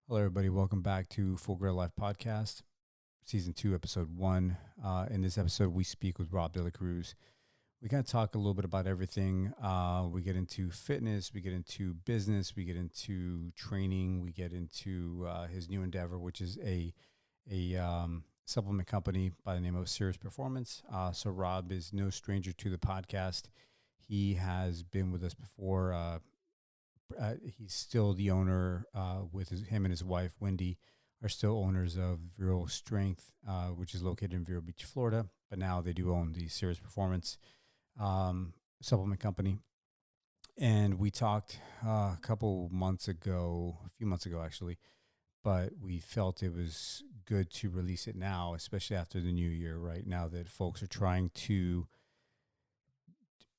Hello, everybody. Welcome back to Full Grill Life Podcast, Season 2, Episode 1. In this episode, we speak with Rob Delacruz. We kind of talk a little bit about everything. We get into fitness, we get into business, we get into training, we get into his new endeavor, which is a supplement company by the name of Serious Performance. So Rob is no stranger to the podcast. He has been with us before. He's still the owner with him and his wife, Wendy, are still owners of Vero Strength, which is located in Vero Beach, Florida. But now they do own the Serious Performance supplement company. And we talked a few months ago actually, but we felt it was good to release it now, especially after the new year, right now that folks are trying to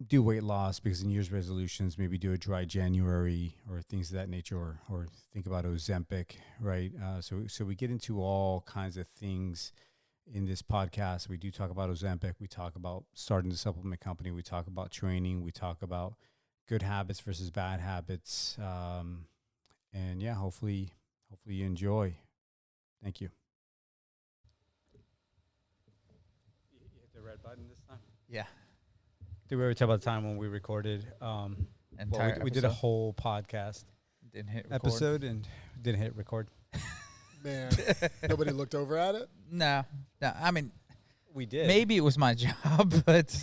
do weight loss, because in year's resolutions, maybe do a dry January or things of that nature, or think about Ozempic, right? So we get into all kinds of things in this podcast. We do talk about Ozempic. We talk about starting the supplement company. We talk about training. We talk about good habits versus bad habits. And yeah, hopefully you enjoy. Thank you. You hit the red button this time? Yeah. Did we ever talk about the time when we recorded? We did a whole podcast Didn't hit record. episode and didn't hit record. Man, nobody looked over at it? No. I mean, We did. maybe it was my job, but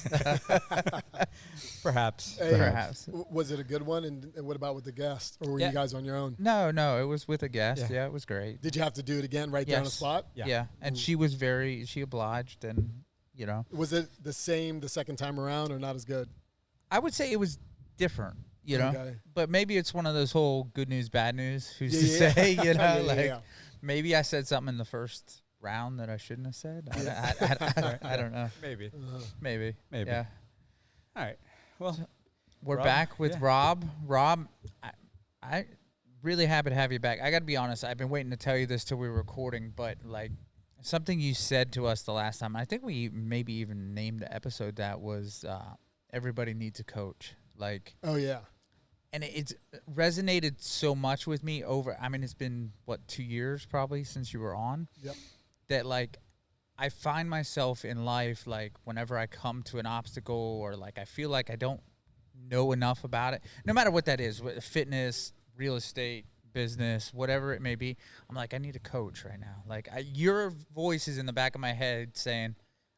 Perhaps. Hey, perhaps. Was it a good one? And what about with the guest? Or were Yeah. you guys on your own? No, it was with a guest. Yeah. Yeah, it was great. Did you have to do it again right there on the Yes. spot? Yeah. And Ooh. she obliged, and, Was it the same the second time around or not as good? I would say it was different, Okay. But maybe it's one of those whole good news, bad news, who's to Yeah. say, Yeah. maybe I said something in the first round that I shouldn't have said. I don't know. Maybe. Maybe. Maybe. Yeah. All right. Well, We're Rob, back with yeah. Rob. Rob, I really happy to have you back. I got to be honest. I've been waiting to tell you this till we were recording, but like something you said to us the last time, I think we maybe even named the episode that was everybody needs a coach. Like, Oh, yeah. and it's resonated so much with me it's been 2 years probably since you were on. Yep. That like I find myself in life, like whenever I come to an obstacle or like I feel like I don't know enough about it, no matter what that is, fitness, real estate, business, whatever it may be, I'm like, I need a coach right now. Like your voice is in the back of my head saying,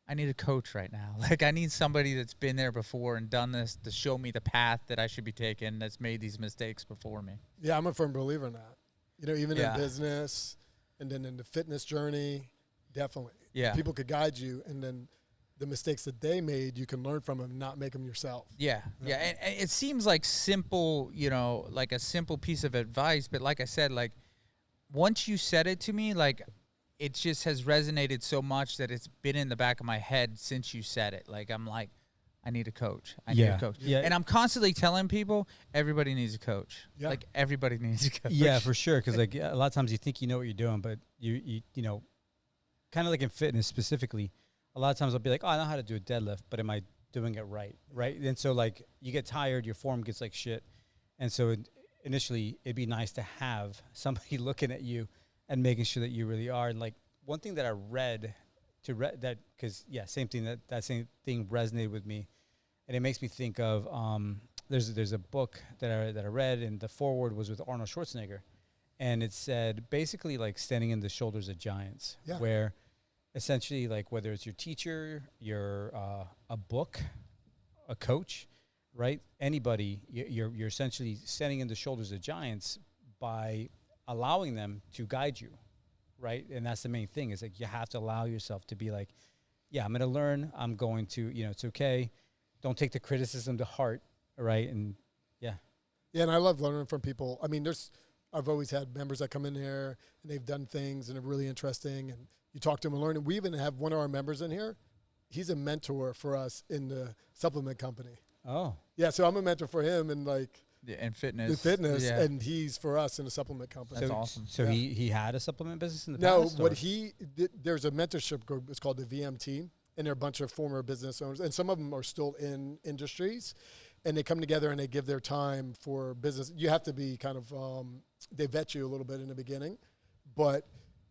I need a coach right now. Like I need somebody that's been there before and done this to show me the path that I should be taking, that's made these mistakes before me. Yeah, I'm a firm believer in that. Even Yeah. in business and then in the fitness journey, definitely. Yeah. People could guide you, and then the mistakes that they made, you can learn from them and not make them yourself. Yeah. And it seems like simple, like a simple piece of advice. But like I said, like once you said it to me, like it just has resonated so much that it's been in the back of my head since you said it. Like I'm like, I need a coach. I need a coach. Yeah. And I'm constantly telling people, everybody needs a coach. Yeah. Like everybody needs a coach. Yeah, for sure. Because like a lot of times you think you know what you're doing, but you know, kind of like in fitness specifically, a lot of times I'll be like, oh, I know how to do a deadlift, but am I doing it right? Right. And so like you get tired, your form gets like shit. And so initially it'd be nice to have somebody looking at you and making sure that you really are. And like one thing that I read that, because same thing, that same thing resonated with me. And it makes me think of, there's a book that I read, and the foreword was with Arnold Schwarzenegger. And it said basically like standing in the shoulders of giants, where essentially like whether it's your teacher, your a book, a coach, right? Anybody, you're essentially standing in the shoulders of giants by allowing them to guide you, right? And that's the main thing, is like you have to allow yourself to be like, yeah, I'm going to learn. I'm going to, it's okay. Don't take the criticism to heart, right? And yeah, and I love learning from people. I mean, I've always had members that come in here and they've done things and are really interesting, and you talk to them and learn. And we even have one of our members in here. He's a mentor for us in the supplement company. Oh, Yeah, so I'm a mentor for him and like And fitness. the fitness, Yeah. and he's for us in a supplement company. That's awesome. So Yeah. he had a supplement business in the No, past? what or- there's a mentorship group. It's called the VM team, and they're a bunch of former business owners, and some of them are still in industries, and they come together and they give their time for business. You have to be kind of, they vet you a little bit in the beginning, But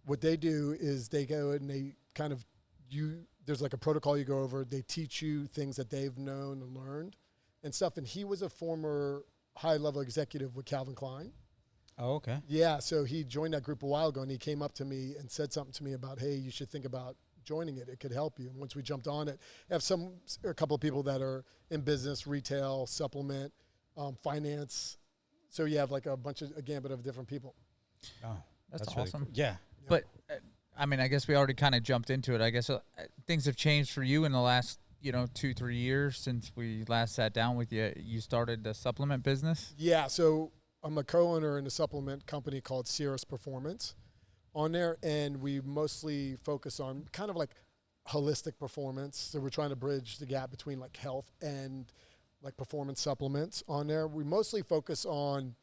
what they do is they go and they kind of there's like a protocol you go over. They teach you things that they've known and learned and stuff. And he was a former high-level executive with Calvin Klein. Oh, okay. Yeah, so he joined that group a while ago, and he came up to me and said something to me about, hey, you should think about joining it. It could help you. And once we jumped on it, I have a couple of people that are in business, retail, supplement, finance. So you have like a bunch of, a gambit of different people. Oh, That's really awesome. cool. Yeah. But I mean, I guess we already kind of jumped into it. I guess things have changed for you in the last, 2-3 years since we last sat down with you. You started a supplement business? Yeah, so I'm a co-owner in a supplement company called Cirrus Performance on there, and we mostly focus on kind of like holistic performance. So we're trying to bridge the gap between like health and like performance supplements on there. We mostly focus on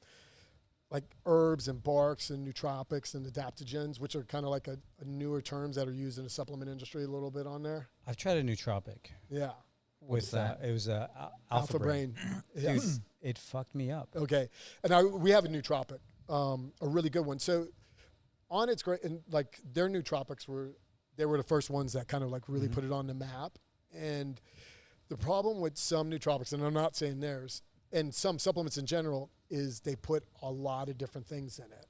like herbs and barks and nootropics and adaptogens, which are kind of like a newer terms that are used in the supplement industry a little bit on there. I've tried a nootropic. Yeah. With that? It was Alpha Brain. Dude, it fucked me up. Okay. And we have a nootropic, a really good one. So on it's great. And like their nootropics were the first ones that kind of like really put it on the map. And the problem with some nootropics, and I'm not saying theirs, and some supplements in general, is they put a lot of different things in it.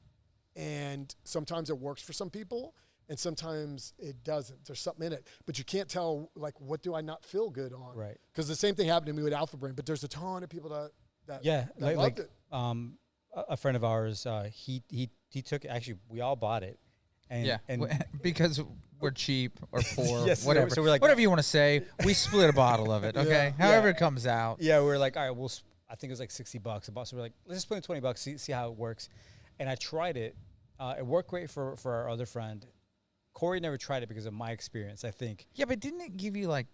And sometimes it works for some people, and sometimes it doesn't. There's something in it. But you can't tell, like, what do I not feel good on? Right. Because the same thing happened to me with Alpha Brain, but there's a ton of people that Yeah, that loved it. a friend of ours, he took it. Actually, we all bought it. And, because we're cheap or poor, Yes, whatever. so we're like, whatever you want to say, we split a bottle of it, okay? Yeah. However it comes out. yeah, we were like, all right, I think it was like $60 a bottle. So we're like, let's just put in $20, see how it works. And I tried it. It worked great for our other friend. Corey never tried it because of my experience, I think. Yeah, but didn't it give you like,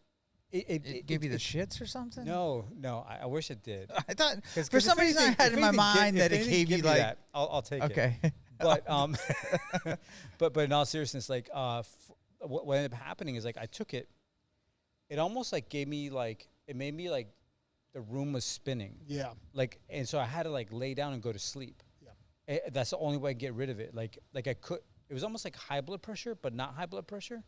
It give you the shits or something? No, I wish it did. I thought, for Because some reason I had in my mind that it gave you like, that, I'll take it. okay. But but in all seriousness, like what ended up happening is like I took it. It almost like it made me like the room was spinning. Yeah. Like, and so I had to like lay down and go to sleep. Yeah. That's the only way I get rid of it. Like I could. It was almost like high blood pressure, but not high blood pressure.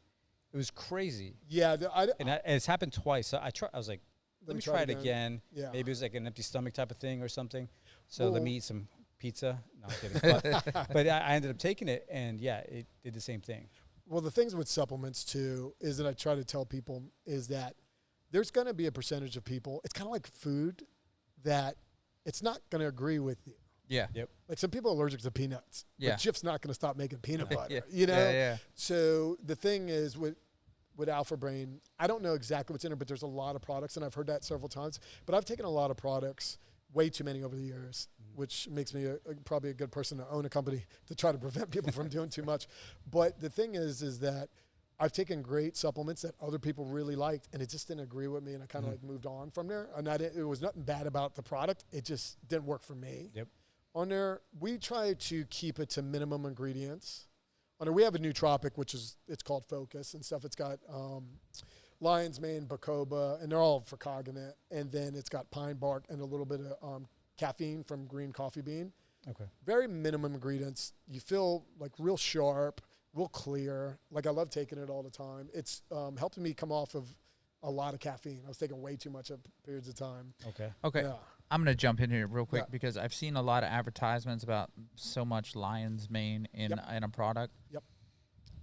It was crazy. Yeah. And it's happened twice. So I was like, let me try it again. Yeah. Maybe it was like an empty stomach type of thing or something. So let me eat some pizza. No, I'm kidding. But I ended up taking it, and yeah, it did the same thing. Well, the things with supplements too is that I try to tell people is that there's going to be a percentage of people. It's kind of like food that it's not going to agree with you. Yeah. Yep. Like some people are allergic to peanuts. Yeah. But Jif's not going to stop making peanut butter. Yeah. You know. Yeah. So the thing is with Alpha Brain, I don't know exactly what's in it, but there's a lot of products, and I've heard that several times. But I've taken a lot of products, way too many over the years, which makes me probably a good person to own a company to try to prevent people from doing too much. But the thing is that I've taken great supplements that other people really liked, and it just didn't agree with me, and I kind of like moved on from there. And it was nothing bad about the product. It just didn't work for me. Yep. On there, we try to keep it to minimum ingredients. On there, we have a nootropic, it's called Focus and stuff. It's got lion's mane, bacoba, and they're all for cognate. And then it's got pine bark and a little bit of caffeine from green coffee bean. Okay. Very minimum ingredients. You feel like real sharp, real clear. Like I love taking it all the time. It's helping me come off of a lot of caffeine. I was taking way too much at periods of time. Okay. Yeah. I'm going to jump in here real quick Yeah. because I've seen a lot of advertisements about so much lion's mane in a product. Yep.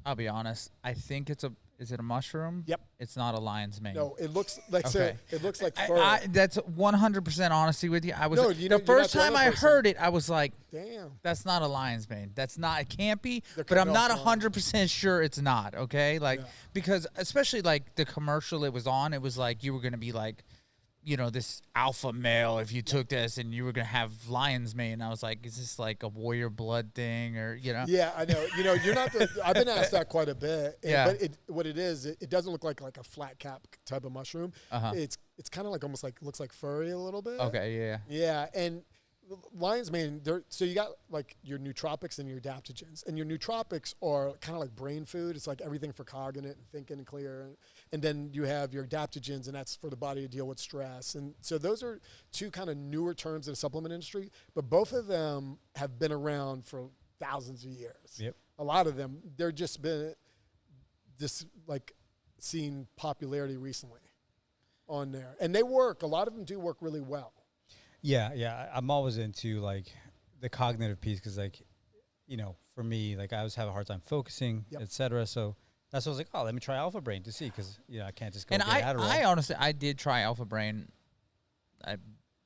I'll be honest. I think is it a mushroom? Yep. It's not a lion's mane. No, it looks like Okay. it looks like fur. That's 100% honesty with you. I was No, the first time I heard it, I was like, Damn. that's not a lion's mane. That's not. It can't be. They're But I'm cutting not off line. 100% sure it's not. Okay, like Yeah. because especially like the commercial it was on, it was like you were gonna be like, this alpha male if you took this and you were gonna have lion's mane. I was like, is this like a warrior blood thing or Yeah, I know. You're not. I've been asked that quite a bit. Yeah. But what it is, it doesn't look like a flat cap type of mushroom. Uh-huh. It's kind of like almost like looks like furry a little bit. Okay, yeah. Yeah, and lion's mane. So you got like your nootropics and your adaptogens, and your nootropics are kind of like brain food. It's like everything for cognate and thinking and clear, and then you have your adaptogens, and that's for the body to deal with stress. And so those are two kind of newer terms in the supplement industry, but both of them have been around for thousands of years. Yep. A lot of them, they're just been this like seeing popularity recently on there. And they work. A lot of them do work really well. Yeah. I'm always into like the cognitive piece because like, you know, for me, like I always have a hard time focusing, et cetera. So that's why I was like, oh, let me try Alpha Brain to see because, you know, I can't just go And get Adderall. I honestly, I did try Alpha Brain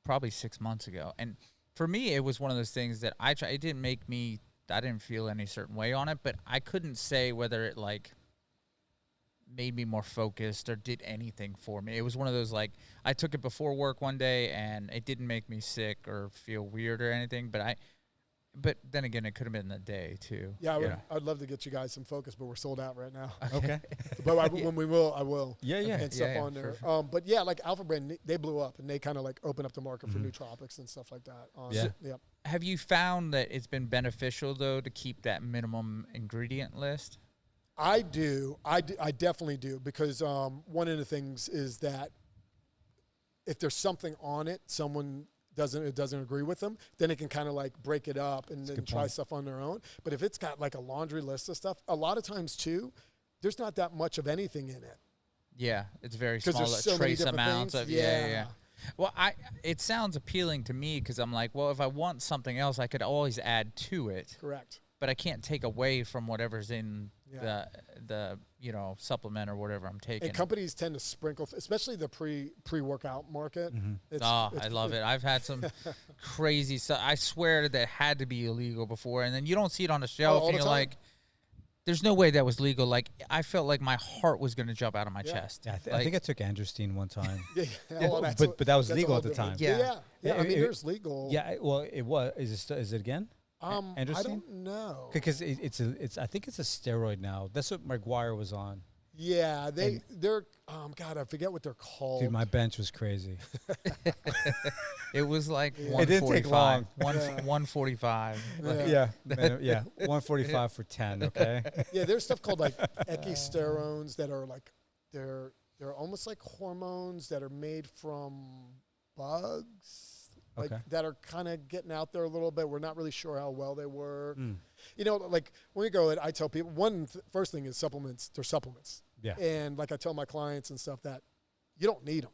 probably 6 months ago. And for me, it was one of those things that I tried. It didn't make me, I didn't feel any certain way on it, but I couldn't say whether it like made me more focused or did anything for me. It was one of those like, I took it before work one day and it didn't make me sick or feel weird or anything, but then again, it could have been the day too. Yeah, I'd love to get you guys some focus, but we're sold out right now. Okay. But when we will, I will. Yeah. And stuff on there. Sure. But yeah, like Alpha Brain, they blew up and they kind of like opened up the market for nootropics and stuff like that. Yeah. Have you found that it's been beneficial though to keep that minimum ingredient list? I do. I definitely do because one of the things is that if there's something on it, someone doesn't agree with them, then it can kind of like break it up and then try stuff on their own. But if it's got like a laundry list of stuff, a lot of times too, there's not that much of anything in it. Yeah, it's very small, there's so many trace different amounts things. of yeah. Well, it sounds appealing to me because I'm like, well, if I want something else, I could always add to it. Correct. But I can't take away from whatever's in the supplement or whatever I'm taking. And companies tend to sprinkle, especially the pre-workout market. I love it. I've had some crazy stuff. I swear that had to be illegal before, and then you don't see it on the shelf, and you're like, "There's no way that was legal." Like I felt like my heart was going to jump out of my chest. Yeah, I think I took androstenedione one time. But that was legal at the time. Yeah. I mean, there's legal. Yeah, well, it was. Is it again? I don't know because it's I think it's a steroid now. That's what McGuire was on. Yeah, they're God, I forget what they're called. Dude, my bench was crazy. It was like it didn't take long. 145. Yeah, 145 for 10. Okay. Yeah, there's stuff called like equisterones that are like they're almost like hormones that are made from bugs. Like that are kind of getting out there a little bit. We're not really sure how well they work. You know, like when we go, I tell people first thing is supplements. They're supplements. Yeah. And like I tell my clients and stuff that you don't need them.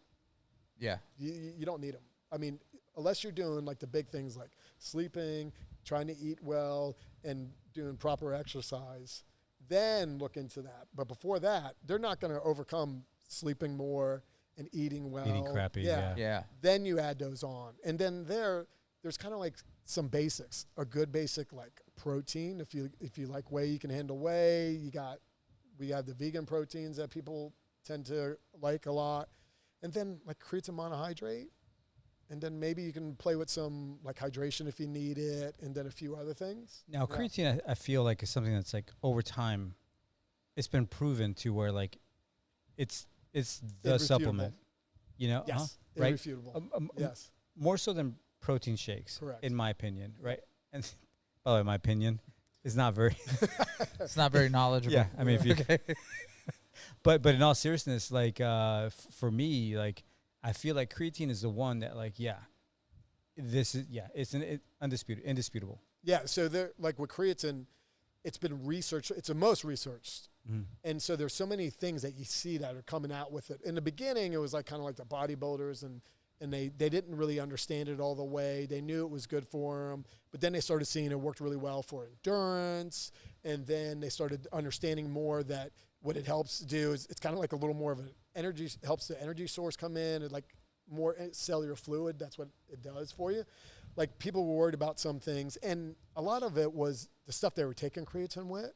Yeah. You don't need them. I mean, unless you're doing like the big things like sleeping, trying to eat well, and doing proper exercise, then look into that. But before that, they're not going to overcome sleeping more and eating well. Eating crappy, yeah. Then you add those on. And then there's kind of like some basics. A good basic like protein. If you like whey, you can handle whey. We have the vegan proteins that people tend to like a lot. And then like creatine monohydrate. And then maybe you can play with some like hydration if you need it, and then a few other things. Now creatine I feel like is something that's like over time it's been proven to where like it's the supplement, you know? Yes, right? Irrefutable. Yes. More so than protein shakes, correct, in my opinion, right? And by the way, my opinion is not very... it's not very knowledgeable. Yeah, I mean, if you... but in all seriousness, like, for me, like, I feel like creatine is the one that, like, it's indisputable. Yeah, so like with creatine, it's been researched. It's the most researched. And so there's so many things that you see that are coming out with it. In the beginning, it was like kind of like the bodybuilders, and they didn't really understand it all the way. They knew it was good for them, but then they started seeing it worked really well for endurance, and then they started understanding more that what it helps do is it's kind of like a little more of an energy, helps the energy source come in, and like more cellular fluid. That's what it does for you. Like people were worried about some things, and a lot of it was the stuff they were taking creatine with,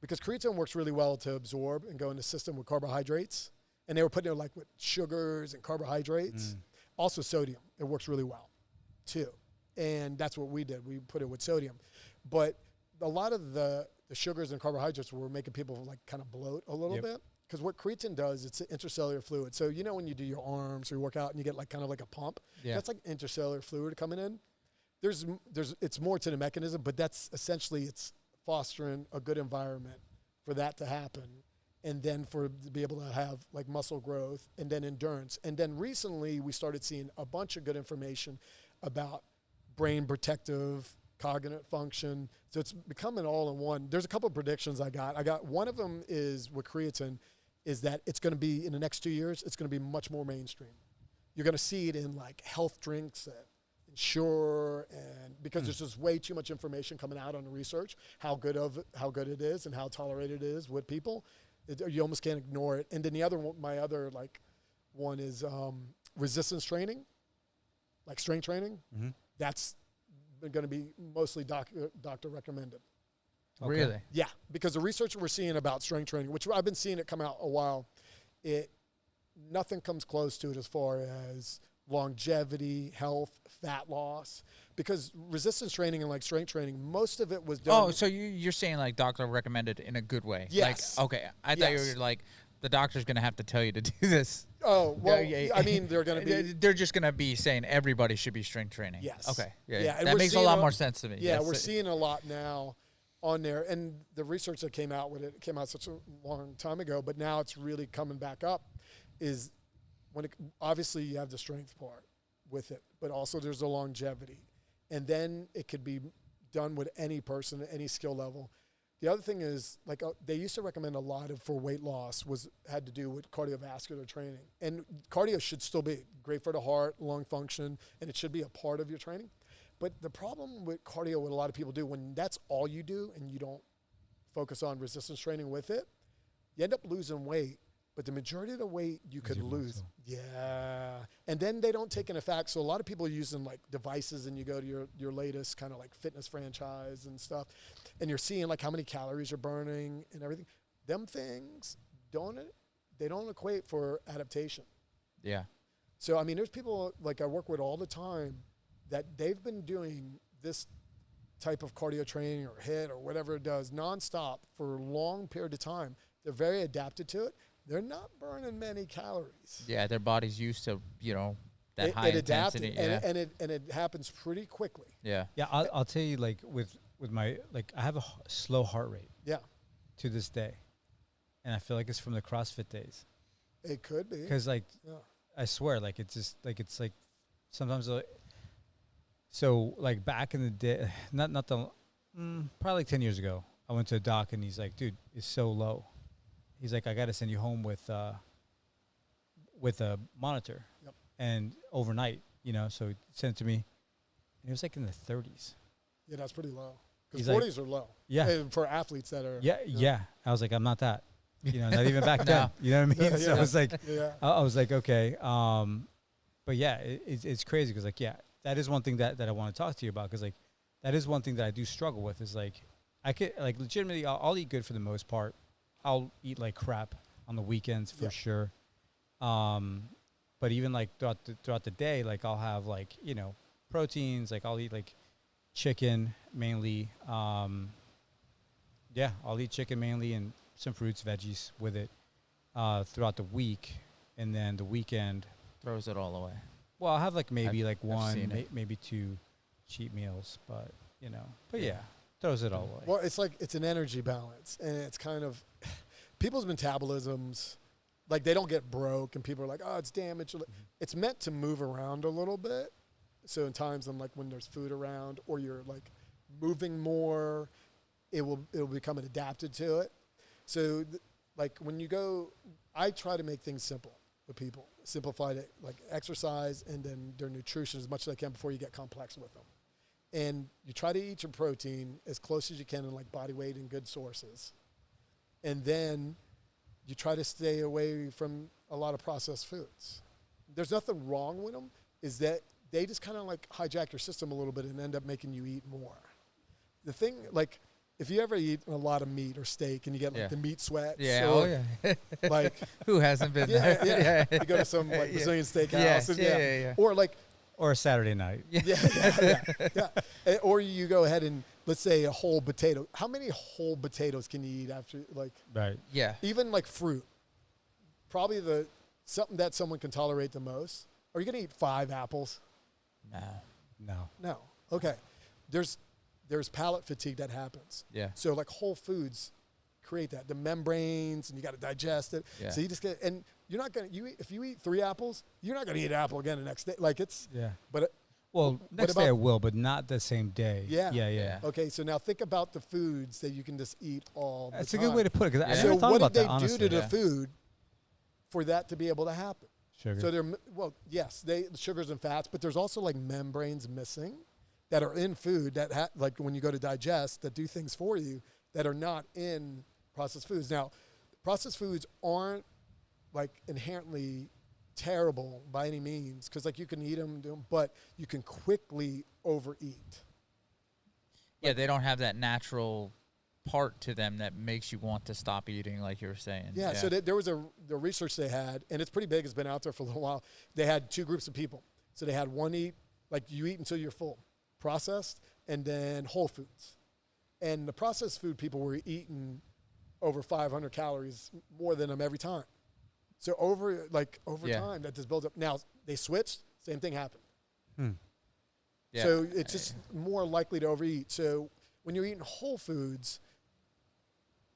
because creatine works really well to absorb and go in the system with carbohydrates, and they were putting it like with sugars and carbohydrates. Also sodium, it works really well too, and that's what we did. We put it with sodium, but a lot of the sugars and carbohydrates were making people like kind of bloat a little bit, because what creatine does, it's an intracellular fluid. So you know when you do your arms or you work out and you get like kind of like a pump, that's like intracellular fluid coming in. It's more to the mechanism, but that's essentially it's fostering a good environment for that to happen, and then to be able to have like muscle growth and then endurance. And then recently we started seeing a bunch of good information about brain protective cognitive function. So it's becoming all in one. There's a couple of predictions I got one of them is with creatine is that it's going to be in the next 2 years, it's going to be much more mainstream. You're going to see it in like health drinks at Ensure, and because there's just way too much information coming out on the research, how good it is and how tolerated it is with people. You almost can't ignore it. And then the other one, my other like one is resistance training, like strength training. Mm-hmm. That's going to be mostly doctor recommended. Okay. Really? Yeah, because the research we're seeing about strength training, which I've been seeing it come out a while, nothing comes close to it as far as longevity, health, fat loss. Because resistance training and like strength training, most of it was done. Oh, so you're saying like doctor recommended in a good way? Yes. Like, okay, I thought you were like the doctor's going to have to tell you to do this. Oh, well, I mean, they're going to be. They're just going to be saying everybody should be strength training. Yes. Okay. Yeah, that makes a lot more sense to me. Yeah, Yes. we're seeing a lot now on there. And the research that came out with it came out such a long time ago, but now it's really coming back up, is when obviously you have the strength part with it, but also there's the longevity. And then it could be done with any person at any skill level. The other thing is, like, they used to recommend a lot of for weight loss had to do with cardiovascular training. And cardio should still be great for the heart, lung function, and it should be a part of your training. But the problem with cardio, what a lot of people do, when that's all you do and you don't focus on resistance training with it, you end up losing weight. But the majority of the weight you could lose. Yeah. And then they don't take into fact. So a lot of people are using like devices, and you go to your latest kind of like fitness franchise and stuff, and you're seeing like how many calories you're burning and everything. Them things don't equate for adaptation. Yeah. So, I mean, there's people like I work with all the time that they've been doing this type of cardio training or HIIT or whatever it does nonstop for a long period of time. They're very adapted to it. They're not burning many calories. Yeah, their body's used to, that high intensity. And it happens pretty quickly. Yeah. Yeah, I'll tell you, like with my I have a slow heart rate. Yeah, to this day, and I feel like it's from the CrossFit days. it could be. Because I swear, like it's just like it's like sometimes. So like back in the day, probably like 10 years ago, I went to a doc and he's like, "Dude, it's so low." He's like, "I got to send you home with a monitor." Yep. And overnight, so he sent it to me, and it was like in the 30s. Yeah, that's pretty low. Because He's 40s are low. Yeah. And for athletes that are. Yeah. I was like, I'm not that. Not even back then. You know what I mean? Yeah. So I was like, Yeah. I was like, okay. But yeah, it's crazy because like, yeah, that is one thing that I want to talk to you about, because like that is one thing that I do struggle with, is like I could like legitimately I'll eat good for the most part. I'll eat like crap on the weekends for sure. But even like throughout the day, like I'll have like, proteins, like I'll eat like chicken mainly. I'll eat chicken mainly and some fruits, veggies with it throughout the week. And then the weekend Throws it all away. Well, I'll have like maybe I've like one, seen maybe two cheat meals, but throws it all away. Well, it's an energy balance, and it's kind of people's metabolisms, like they don't get broke, and people are like, oh, it's damaged. It's meant to move around a little bit. So in times when there's food around or you're like moving more, it'll become adapted to it. So like when you go, I try to make things simple with people, simplify it, like exercise and then their nutrition as much as I can before you get complex with them. And you try to eat your protein as close as you can in like body weight and good sources. And then you try to stay away from a lot of processed foods. There's nothing wrong with them, is that they just kind of like hijack your system a little bit and end up making you eat more. The thing, like, if you ever eat a lot of meat or steak and you get like the meat sweats, like who hasn't been there? Yeah. You go to some like Brazilian steakhouse, or like. Or a Saturday night. Yeah. Or you go ahead and let's say a whole potato. How many whole potatoes can you eat after like? Right. Yeah. Even like fruit. Probably something that someone can tolerate the most. Are you gonna eat 5 apples? No. Okay. There's palate fatigue that happens. Yeah. So like whole foods create that, the membranes, and you got to digest it. Yeah. So you just get, and you're not gonna if you eat 3 apples, you're not gonna eat an apple again the next day. Like it's. Yeah. But Well, next day I will, but not the same day. Yeah. Yeah. Okay, so now think about the foods that you can just eat all the time. That's a good way to put it, because I So never thought what about did that, they honestly. do to the food for that to be able to happen? Sugar. So yes, the sugars and fats, but there's also like membranes missing that are in food that like when you go to digest, that do things for you that are not in processed foods. Now, processed foods aren't like inherently terrible by any means, because like you can eat them, but you can quickly overeat. Yeah, they don't have that natural part to them that makes you want to stop eating, like you were saying. Yeah, so there was the research they had, and it's pretty big. It's been out there for a little while. They had two groups of people. So they had one eat, like you eat until you're full, processed, and then whole foods. And the processed food people were eating over 500 calories more than them every time. So over time, that just builds up. Now, they switched, same thing happened. Yeah. So it's just more likely to overeat. So when you're eating whole foods,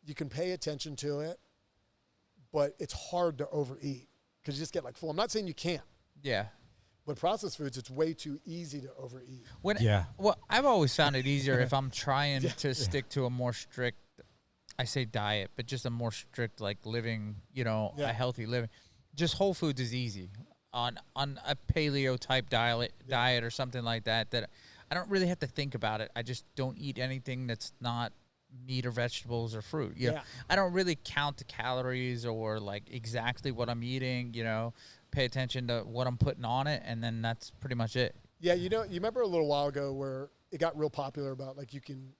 you can pay attention to it, but it's hard to overeat because you just get like full. I'm not saying you can't. Yeah. But processed foods, it's way too easy to overeat. Well, I've always found it easier if I'm trying to stick to a more strict, I say diet, but just a more strict, like living, a healthy living. Just whole foods is easy. On a paleo type diet or something like that I don't really have to think about it. I just don't eat anything that's not meat or vegetables or fruit. I don't really count the calories or like exactly what I'm eating, pay attention to what I'm putting on it, and then that's pretty much it. Yeah, you remember a little while ago where it got real popular about like you can,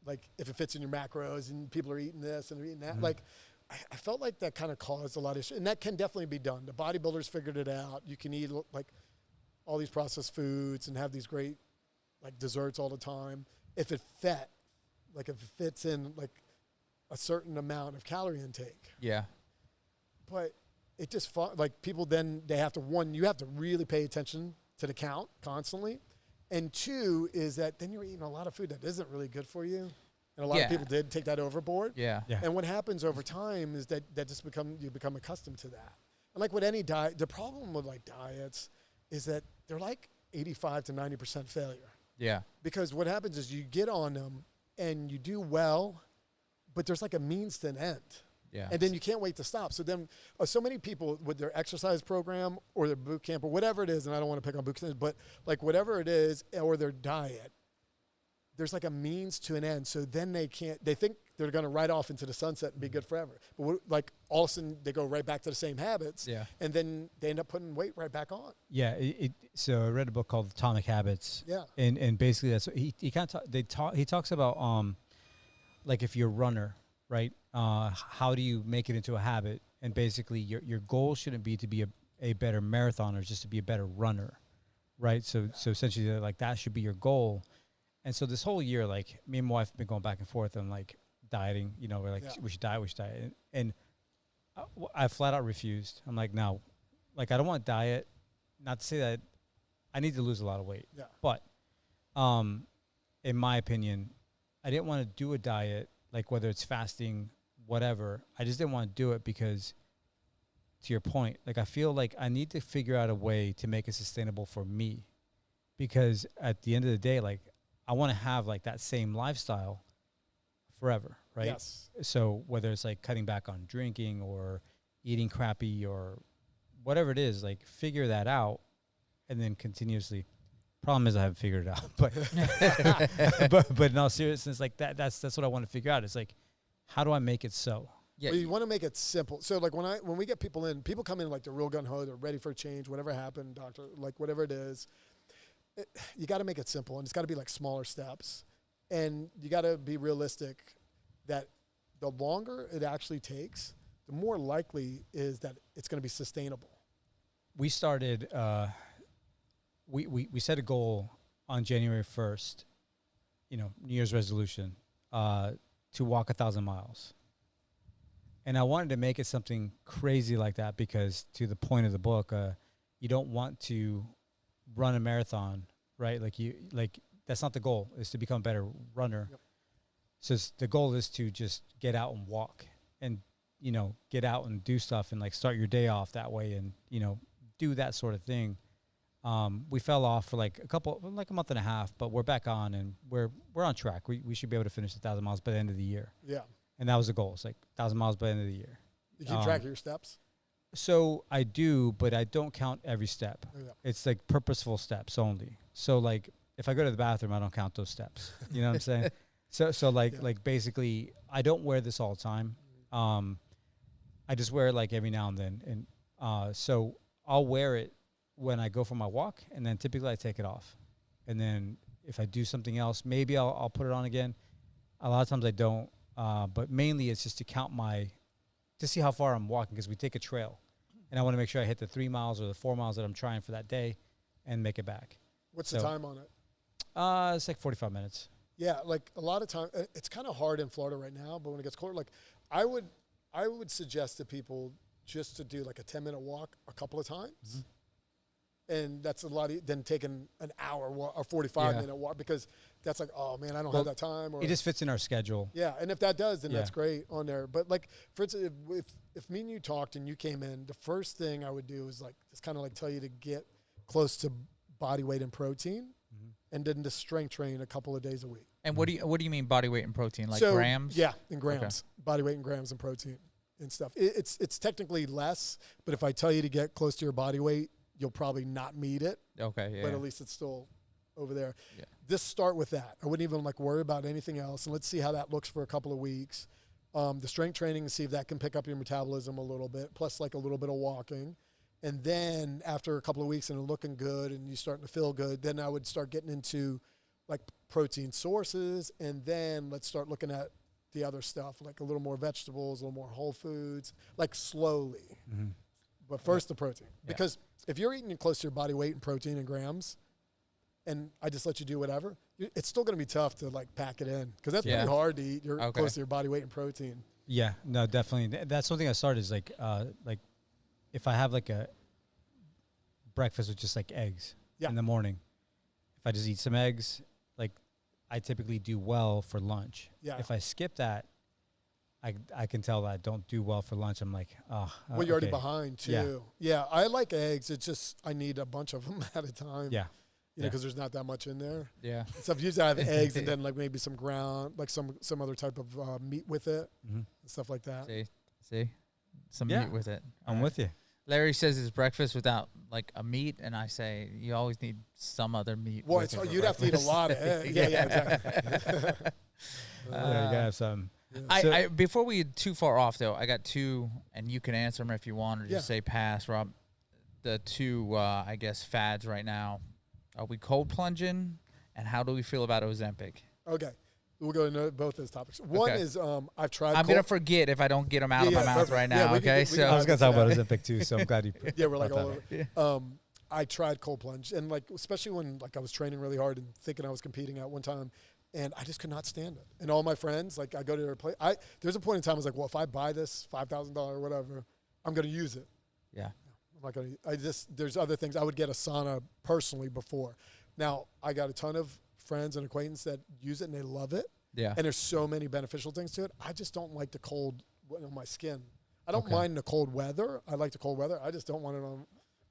like if it fits in your macros and people are eating this and they're eating that. Mm-hmm. Like I felt like that kind of caused a lot of issues, and that can definitely be done. The bodybuilders figured it out. You can eat like all these processed foods and have these great like desserts all the time. If it fits in like a certain amount of calorie intake. Yeah. But it just like people then you have to really pay attention to the count constantly. And two is that then you're eating a lot of food that isn't really good for you. And a lot of people did take that overboard. Yeah. And what happens over time is that just you become accustomed to that. And like with any diet, the problem with like diets is that they're like 85 to 90% failure. Yeah. Because what happens is you get on them and you do well, but there's like a means to an end. Yeah. And then you can't wait to stop. So then so many people with their exercise program or their boot camp or whatever it is, and I don't want to pick on boot camps, but like whatever it is, or their diet, there's like a means to an end. So then they think they're going to ride off into the sunset and be good forever. But like all of a sudden they go right back to the same habits. Yeah. And then they end up putting weight right back on. Yeah. So I read a book called Atomic Habits. Yeah. And basically that's he kind of he talks about like if you're a runner, right? How do you make it into a habit? And basically your goal shouldn't be to be a better marathoner, just to be a better runner, right? So essentially like that should be your goal. And so this whole year, like me and my wife have been going back and forth on like dieting, we're like, we should diet. And I flat out refused. I'm like, no, like I don't want to diet. Not to say that I need to lose a lot of weight, but in my opinion, I didn't want to do a diet, like whether it's fasting, whatever. I just didn't want to do it because, to your point, like I feel like I need to figure out a way to make it sustainable for me, because at the end of the day, like I want to have like that same lifestyle forever, right? Yes. So whether it's like cutting back on drinking or eating crappy or whatever it is, like figure that out and then continuously. Problem is I haven't figured it out, but in all seriousness, like that's what I want to figure out. It's like, how do I make it so? Yeah, well, you want to make it simple. So like when we get people come in like they're real gun ho, they're ready for a change, whatever happened, doctor, like whatever it is. You got to make it simple, and it's got to be like smaller steps, and you got to be realistic that the longer it actually takes, the more likely is that it's going to be sustainable. We started. We set a goal on January 1st, New Year's resolution, to walk 1,000 miles. And I wanted to make it something crazy like that because, to the point of the book, you don't want to run a marathon, right? Like that's not the goal, is to become a better runner. Yep. So the goal is to just get out and walk and, get out and do stuff and like start your day off that way and, do that sort of thing. We fell off for like a month and a half, but we're back on and we're on track. We should be able to finish 1,000 miles by the end of the year. Yeah. And that was the goal. It's like 1,000 miles by the end of the year. You keep track of your steps? So I do, but I don't count every step. Yeah. It's like purposeful steps only. So like if I go to the bathroom, I don't count those steps. You know what I'm saying? So like basically I don't wear this all the time. I just wear it like every now and then. And so I'll wear it when I go for my walk, and then typically I take it off. And then if I do something else, maybe I'll put it on again. A lot of times I don't, but mainly it's just to count to see how far I'm walking, because we take a trail, and I want to make sure I hit the 3 miles or the 4 miles that I'm trying for that day and make it back. What's the time on it? It's like 45 minutes. Yeah, like a lot of time, it's kind of hard in Florida right now, but when it gets colder, like I would suggest to people just to do like a 10-minute walk a couple of times. Mm-hmm. And that's a lot than taking an hour or 45-minute walk, because that's like, oh man, I don't have that time. Or it just fits in our schedule. Yeah, and if that does, then that's great on there. But like, for instance, if me and you talked and you came in, the first thing I would do is like just kind of like tell you to get close to body weight and protein, and then to strength train a couple of days a week. And what do you mean body weight and protein? Like grams? Yeah, in grams, body weight and grams and protein and stuff. It's technically less, but if I tell you to get close to your body weight, you'll probably not meet it. Okay, yeah. But at least it's still over there. Yeah. Just start with that. I wouldn't even like worry about anything else. And let's see how that looks for a couple of weeks. The strength training, and see if that can pick up your metabolism a little bit, plus like a little bit of walking. And then after a couple of weeks and looking good and you starting to feel good, then I would start getting into like protein sources. And then let's start looking at the other stuff, like a little more vegetables, a little more whole foods, like slowly. Mm-hmm. But first the protein. Because if you're eating close to your body weight and protein and grams, and I just let you do whatever, it's still going to be tough to like pack it in, because that's pretty hard to eat. You're close to your body weight and protein. Yeah, no, definitely. That's something I started is like if I have like a breakfast with just like eggs in the morning, if I just eat some eggs, like I typically do well for lunch. Yeah. If I skip that, I can tell that I don't do well for lunch. I'm like, oh. Well, you're already behind, too. Yeah, I like eggs. It's just I need a bunch of them at a time. Yeah. You know, because there's not that much in there. Yeah. So usually I have eggs and then like maybe some ground, like some other type of meat with it, and stuff like that. See? Some meat with it. I'm with you. Larry says it's breakfast without like a meat, and I say you always need some other meat. Well, you'd have to eat a lot of eggs. Yeah, exactly. You gotta have some. Yeah. I before we get too far off though, I got two, and you can answer them if you want, or just say pass, Rob. The two, I guess, fads right now. Are we cold plunging, and how do we feel about Ozempic? Okay, we'll go into both those topics. One is I've tried. I'm gonna forget if I don't get them out of my mouth right now. Okay, so I was gonna talk about Ozempic too, so I'm glad you. We're like all over. I tried cold plunge, and like especially when like I was training really hard and thinking I was competing at one time. And I just could not stand it. And all my friends, like I go to their place. There's a point in time I was like, well, if I buy this $5,000 or whatever, I'm going to use it. Yeah. I'm not going to. There's other things. I would get a sauna personally before. Now I got a ton of friends and acquaintances that use it and they love it. Yeah. And there's so many beneficial things to it. I just don't like the cold on my skin. I don't mind the cold weather. I like the cold weather. I just don't want it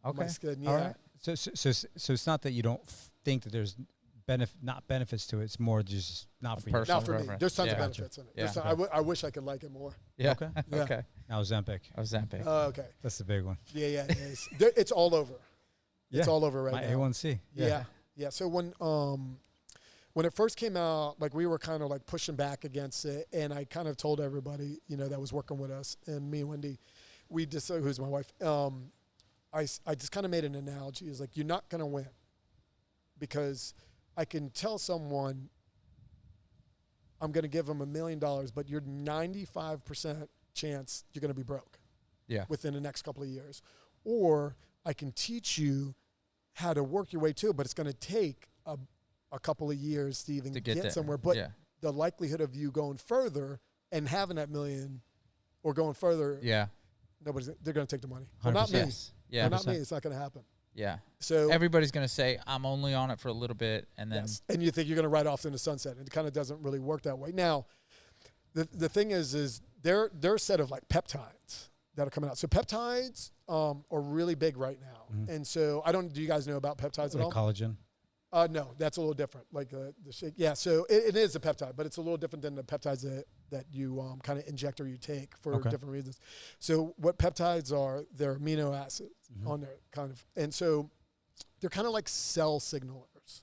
on my skin. Yeah. All right. So it's not that you don't think that there's not benefits to it. It's more just not for you. Not for me. There's tons of benefits in it. Yeah. I wish I could like it more. Yeah. Okay. Yeah. Okay. Now Ozempic. Okay. That's the big one. Yeah. It's all over. It's all over right now. My A1C. Yeah. So when it first came out, like we were kind of like pushing back against it, and I kind of told everybody, that was working with us, and me and Wendy, we just who's my wife. I just kind of made an analogy. Is like, you're not gonna win, because I can tell someone I'm going to give them $1 million, but you're 95% chance you're going to be broke within the next couple of years. Or I can teach you how to work your way to it, but it's going to take a couple of years to even get somewhere. But the likelihood of you going further and having that million or going further, they're going to take the money. Well, not me. Yeah. Well, not me. It's not going to happen. Yeah. So everybody's going to say, I'm only on it for a little bit. And then. Yes. And you think you're going to ride off in the sunset. And it kind of doesn't really work that way. Now, the thing is they're a set of like peptides that are coming out. So peptides are really big right now. Mhm. And so do you guys know about peptides at all? Collagen. No, that's a little different. Like the shake. Yeah, so it is a peptide, but it's a little different than the peptides that you kind of inject or you take for different reasons. So what peptides are, they're amino acids on there, kind of. And so they're kind of like cell signalers.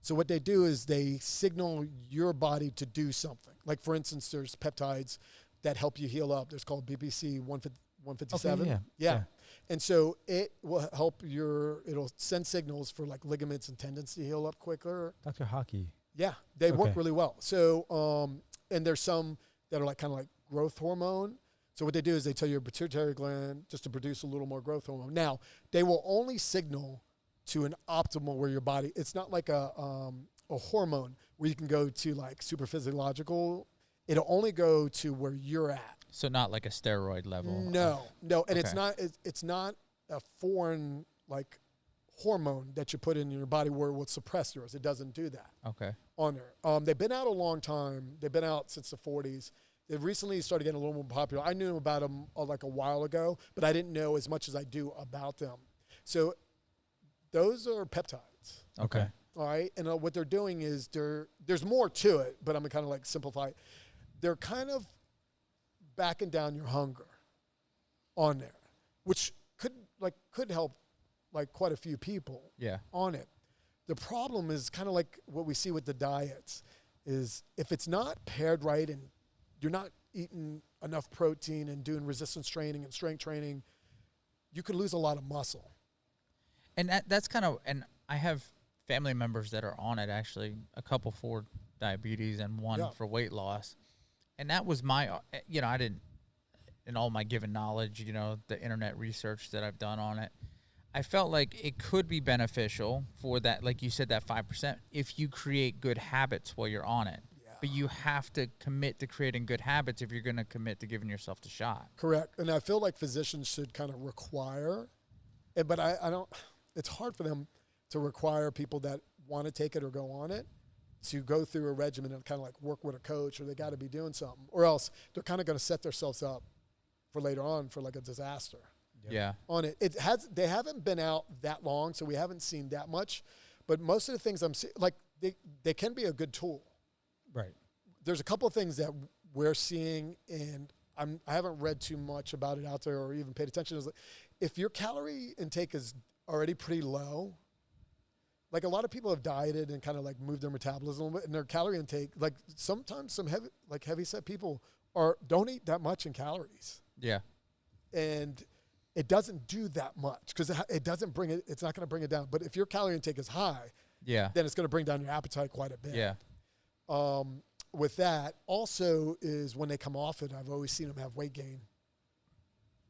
So what they do is they signal your body to do something. Like, for instance, there's peptides that help you heal up. There's called BBC 157. Okay, yeah. And so it will help it'll send signals for like ligaments and tendons to heal up quicker. Dr. Hockey. Yeah, they work really well. So, and there's some that are like kind of like growth hormone. So what they do is they tell your pituitary gland just to produce a little more growth hormone. Now, they will only signal to an optimal where your body, it's not like a hormone where you can go to like super physiological. It'll only go to where you're at. So not like a steroid level. No, and it's not a foreign like hormone that you put in your body where it will suppress yours. It doesn't do that. Okay. On there, they've been out a long time. They've been out since the 40s. They've recently started getting a little more popular. I knew about them like a while ago, but I didn't know as much as I do about them. So those are peptides. Okay. All right, and what they're doing is there's more to it, but I'm gonna kind of like simplify it. They're kind of backing down your hunger on there, which could help like quite a few people on it. The problem is kind of like what we see with the diets is if it's not paired right and you're not eating enough protein and doing resistance training and strength training, you could lose a lot of muscle. And that's kind of, and I have family members that are on it, actually, a couple for diabetes and one for weight loss. And that was my, I didn't, in all my given knowledge, the internet research that I've done on it, I felt like it could be beneficial for that, like you said, that 5%, if you create good habits while you're on it. Yeah. But you have to commit to creating good habits if you're going to commit to giving yourself the shot. Correct. And I feel like physicians should kind of require, but I don't, it's hard for them to require people that want to take it or go on it to go through a regimen and kind of like work with a coach, or they got to be doing something, or else they're kind of going to set themselves up for later on for like a disaster. Yeah. On it. They haven't been out that long, so we haven't seen that much, but most of the things I'm seeing, like they can be a good tool. Right. There's a couple of things that we're seeing, and I haven't read too much about it out there or even paid attention. Is like, if your calorie intake is already pretty low, like a lot of people have dieted and kind of like moved their metabolism a little bit, and their calorie intake, like sometimes some heavy set people don't eat that much in calories. Yeah. And it doesn't do that much because it doesn't bring it. It's not going to bring it down. But if your calorie intake is high, then it's going to bring down your appetite quite a bit. Yeah. With that, also is when they come off it, I've always seen them have weight gain.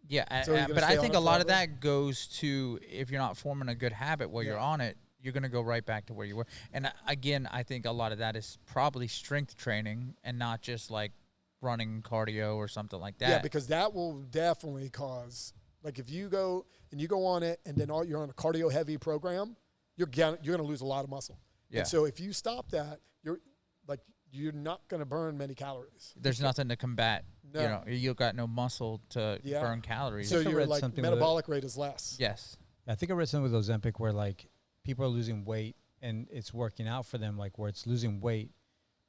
Yeah, So but I think a lot of that goes to if you're not forming a good habit while you're on it, you're going to go right back to where you were. And again, I think a lot of that is probably strength training and not just like running cardio or something like that. Yeah, because that will definitely cause, like if you go on it and then you're on a cardio heavy program, you're going to lose a lot of muscle. Yeah. And so if you stop that, you're not going to burn many calories. There's nothing to combat. No. You've got no muscle to burn calories. So your like metabolic rate is less. Yes. I think I read something with Ozempic where like people are losing weight and it's working out for them, like where it's losing weight,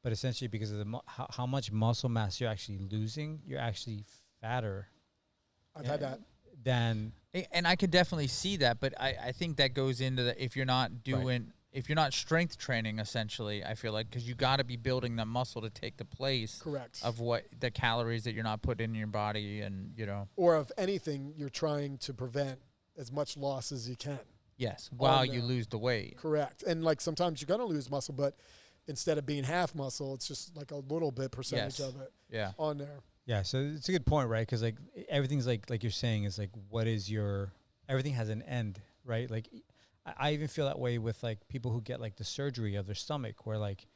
but essentially because of how much muscle mass you're actually losing, you're actually fatter. I've had that. And I can definitely see that, but I think that goes into if you're not doing, if you're not strength training, essentially, I feel like, because you got to be building the muscle to take the place of what the calories that you're not putting in your body, and or if anything, you're trying to prevent as much loss as you can. Yes, while you lose the weight. Correct. And like sometimes you're going to lose muscle, but instead of being half muscle, it's just like a little bit percentage of it on there. Yeah, so it's a good point, right? Because like everything's like you're saying is like, what is everything has an end, right? Like I even feel that way with like people who get like the surgery of their stomach, where like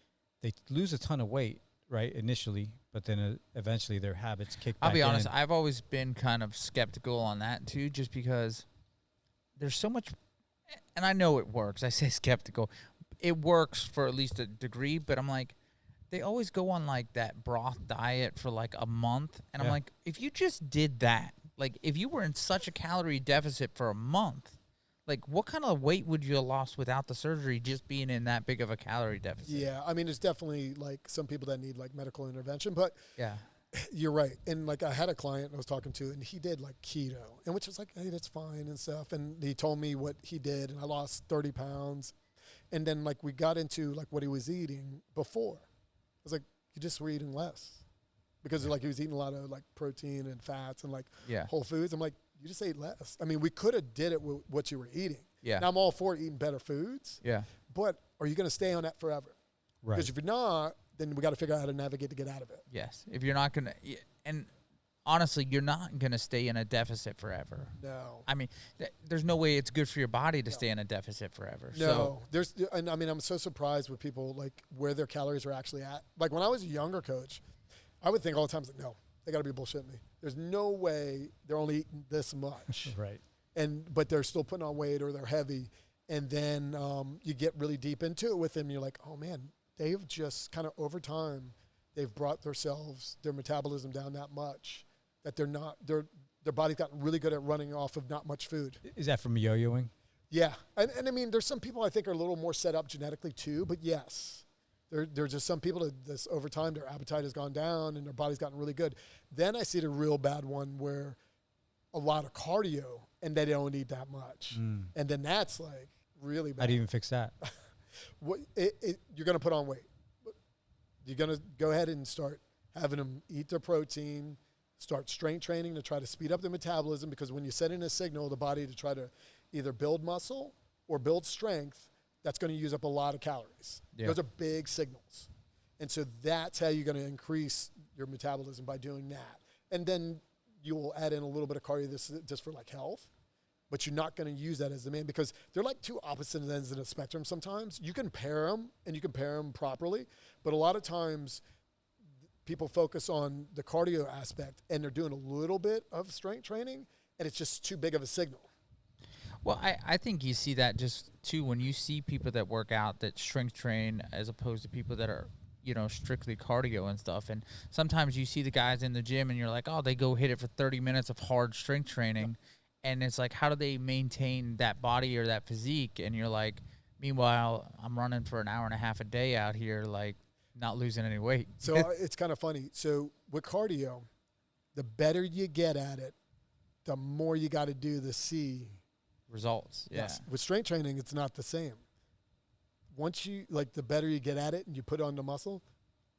they lose a ton of weight, right, initially, but then eventually their habits kick back in. I'll be honest, I've always been kind of skeptical on that too, just because there's so much, and I know it works. I say skeptical. It works for at least a degree, but I'm like, they always go on like that broth diet for like a month, and I'm like, if you just did that, like if you were in such a calorie deficit for a month, like what kind of weight would you have lost without the surgery just being in that big of a calorie deficit? Yeah, I mean, there's definitely like some people that need like medical intervention, but Yeah. you're right. And like I had a client I was talking to, and he did like keto, and which was like, hey, that's fine and stuff. And he told me what he did, and I lost 30 pounds. And then like we got into like what he was eating before. I was like, you just were eating less, because like he was eating a lot of like protein and fats and like whole foods. I'm like, you just ate less. I mean, we could have did it with what you were eating. Yeah. Now I'm all for eating better foods. Yeah. But are you going to stay on that forever? Right. Because if you're not, then we got to figure out how to navigate to get out of it. Yes. If you're not going to, and honestly, you're not going to stay in a deficit forever. No. I mean, there's no way it's good for your body to stay in a deficit forever. No. And I mean, I'm so surprised with people like where their calories are actually at. Like when I was a younger coach, I would think all the time, like, no, they got to be bullshitting me. There's no way they're only eating this much. Right. But they're still putting on weight or they're heavy. And then you get really deep into it with them. And you're like, oh man, they've just kind of over time, they've brought their metabolism down that much that their body's gotten really good at running off of not much food. Is that from yo-yoing? Yeah. And I mean, there's some people I think are a little more set up genetically too, but yes. There's just some people that this over time, their appetite has gone down and their body's gotten really good. Then I see the real bad one where a lot of cardio and they don't eat that much. And then that's like really bad. How do you even fix that? You're going to put on weight. You're going to go ahead and start having them eat their protein, start strength training to try to speed up the metabolism, because when you send in a signal to the body to try to either build muscle or build strength, that's going to use up a lot of calories. Yeah. Those are big signals. And so that's how you're going to increase your metabolism, by doing that. And then you will add in a little bit of cardio just for like health, but you're not going to use that as the main, because they're like two opposite ends in a spectrum sometimes. You can pair them and you can pair them properly, but a lot of times people focus on the cardio aspect and they're doing a little bit of strength training and it's just too big of a signal. Well, I think you see that just too when you see people that work out that strength train as opposed to people that are, strictly cardio and stuff. And sometimes you see the guys in the gym and you're like, oh, they go hit it for 30 minutes of hard strength training. Yeah. And it's like, how do they maintain that body or that physique? And you're like, meanwhile, I'm running for an hour and a half a day out here, like not losing any weight. So it's kind of funny. So with cardio, the better you get at it, the more you got to do to see results. Yeah. Yes. With strength training, it's not the same. Once you, like, the better you get at it and you put on the muscle,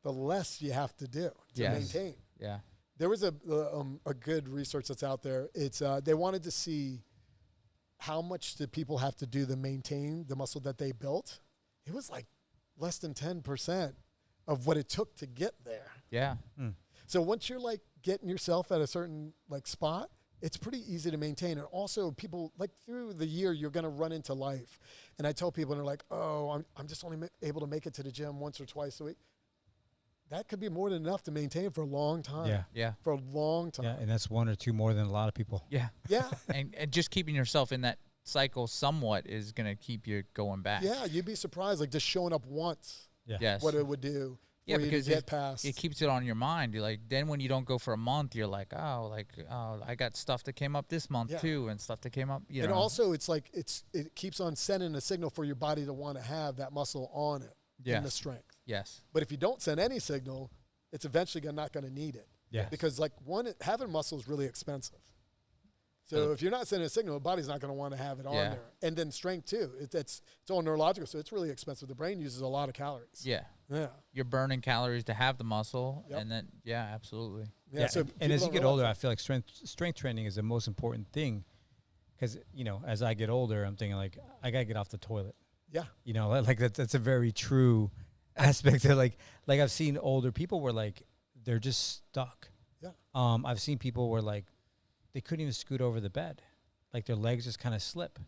the less you have to do to maintain. Yeah. There was a good research that's out there. It's they wanted to see how much do people have to do to maintain the muscle that they built. It was like less than 10% of what it took to get there. Yeah. So once you're like getting yourself at a certain like spot, it's pretty easy to maintain. And also people, like, through the year, you're going to run into life. And I tell people, and they're like, oh, I'm just only able to make it to the gym once or twice a week. That could be more than enough to maintain for a long time. Yeah. Yeah. For a long time. Yeah, and that's one or two more than a lot of people. Yeah. Yeah. and just keeping yourself in that cycle somewhat is going to keep you going back. Yeah, you'd be surprised, like, just showing up once, Yeah. Yes. what it would do. Yeah, for you because to get past. it keeps it on your mind. You're like, then when you don't go for a month, you're like, oh, I got stuff that came up this month too, and stuff that came up. And also, it's like it keeps on sending a signal for your body to want to have that muscle on it in the strength. Yes. But if you don't send any signal, it's eventually not going to need it. Yeah. Because like having muscle is really expensive. So if you're not sending a signal, the body's not going to want to have it on there. And then strength too. It's all neurological, so it's really expensive. The brain uses a lot of calories. Yeah. Yeah. You're burning calories to have the muscle, and then absolutely. Yeah. So and as you get older, I feel like strength training is the most important thing, because as I get older, I'm thinking like I gotta get off the toilet. Yeah. Like that's a very true aspect of like I've seen older people where like they're just stuck. Yeah. I've seen people where like they couldn't even scoot over the bed, like their legs just kind of slip,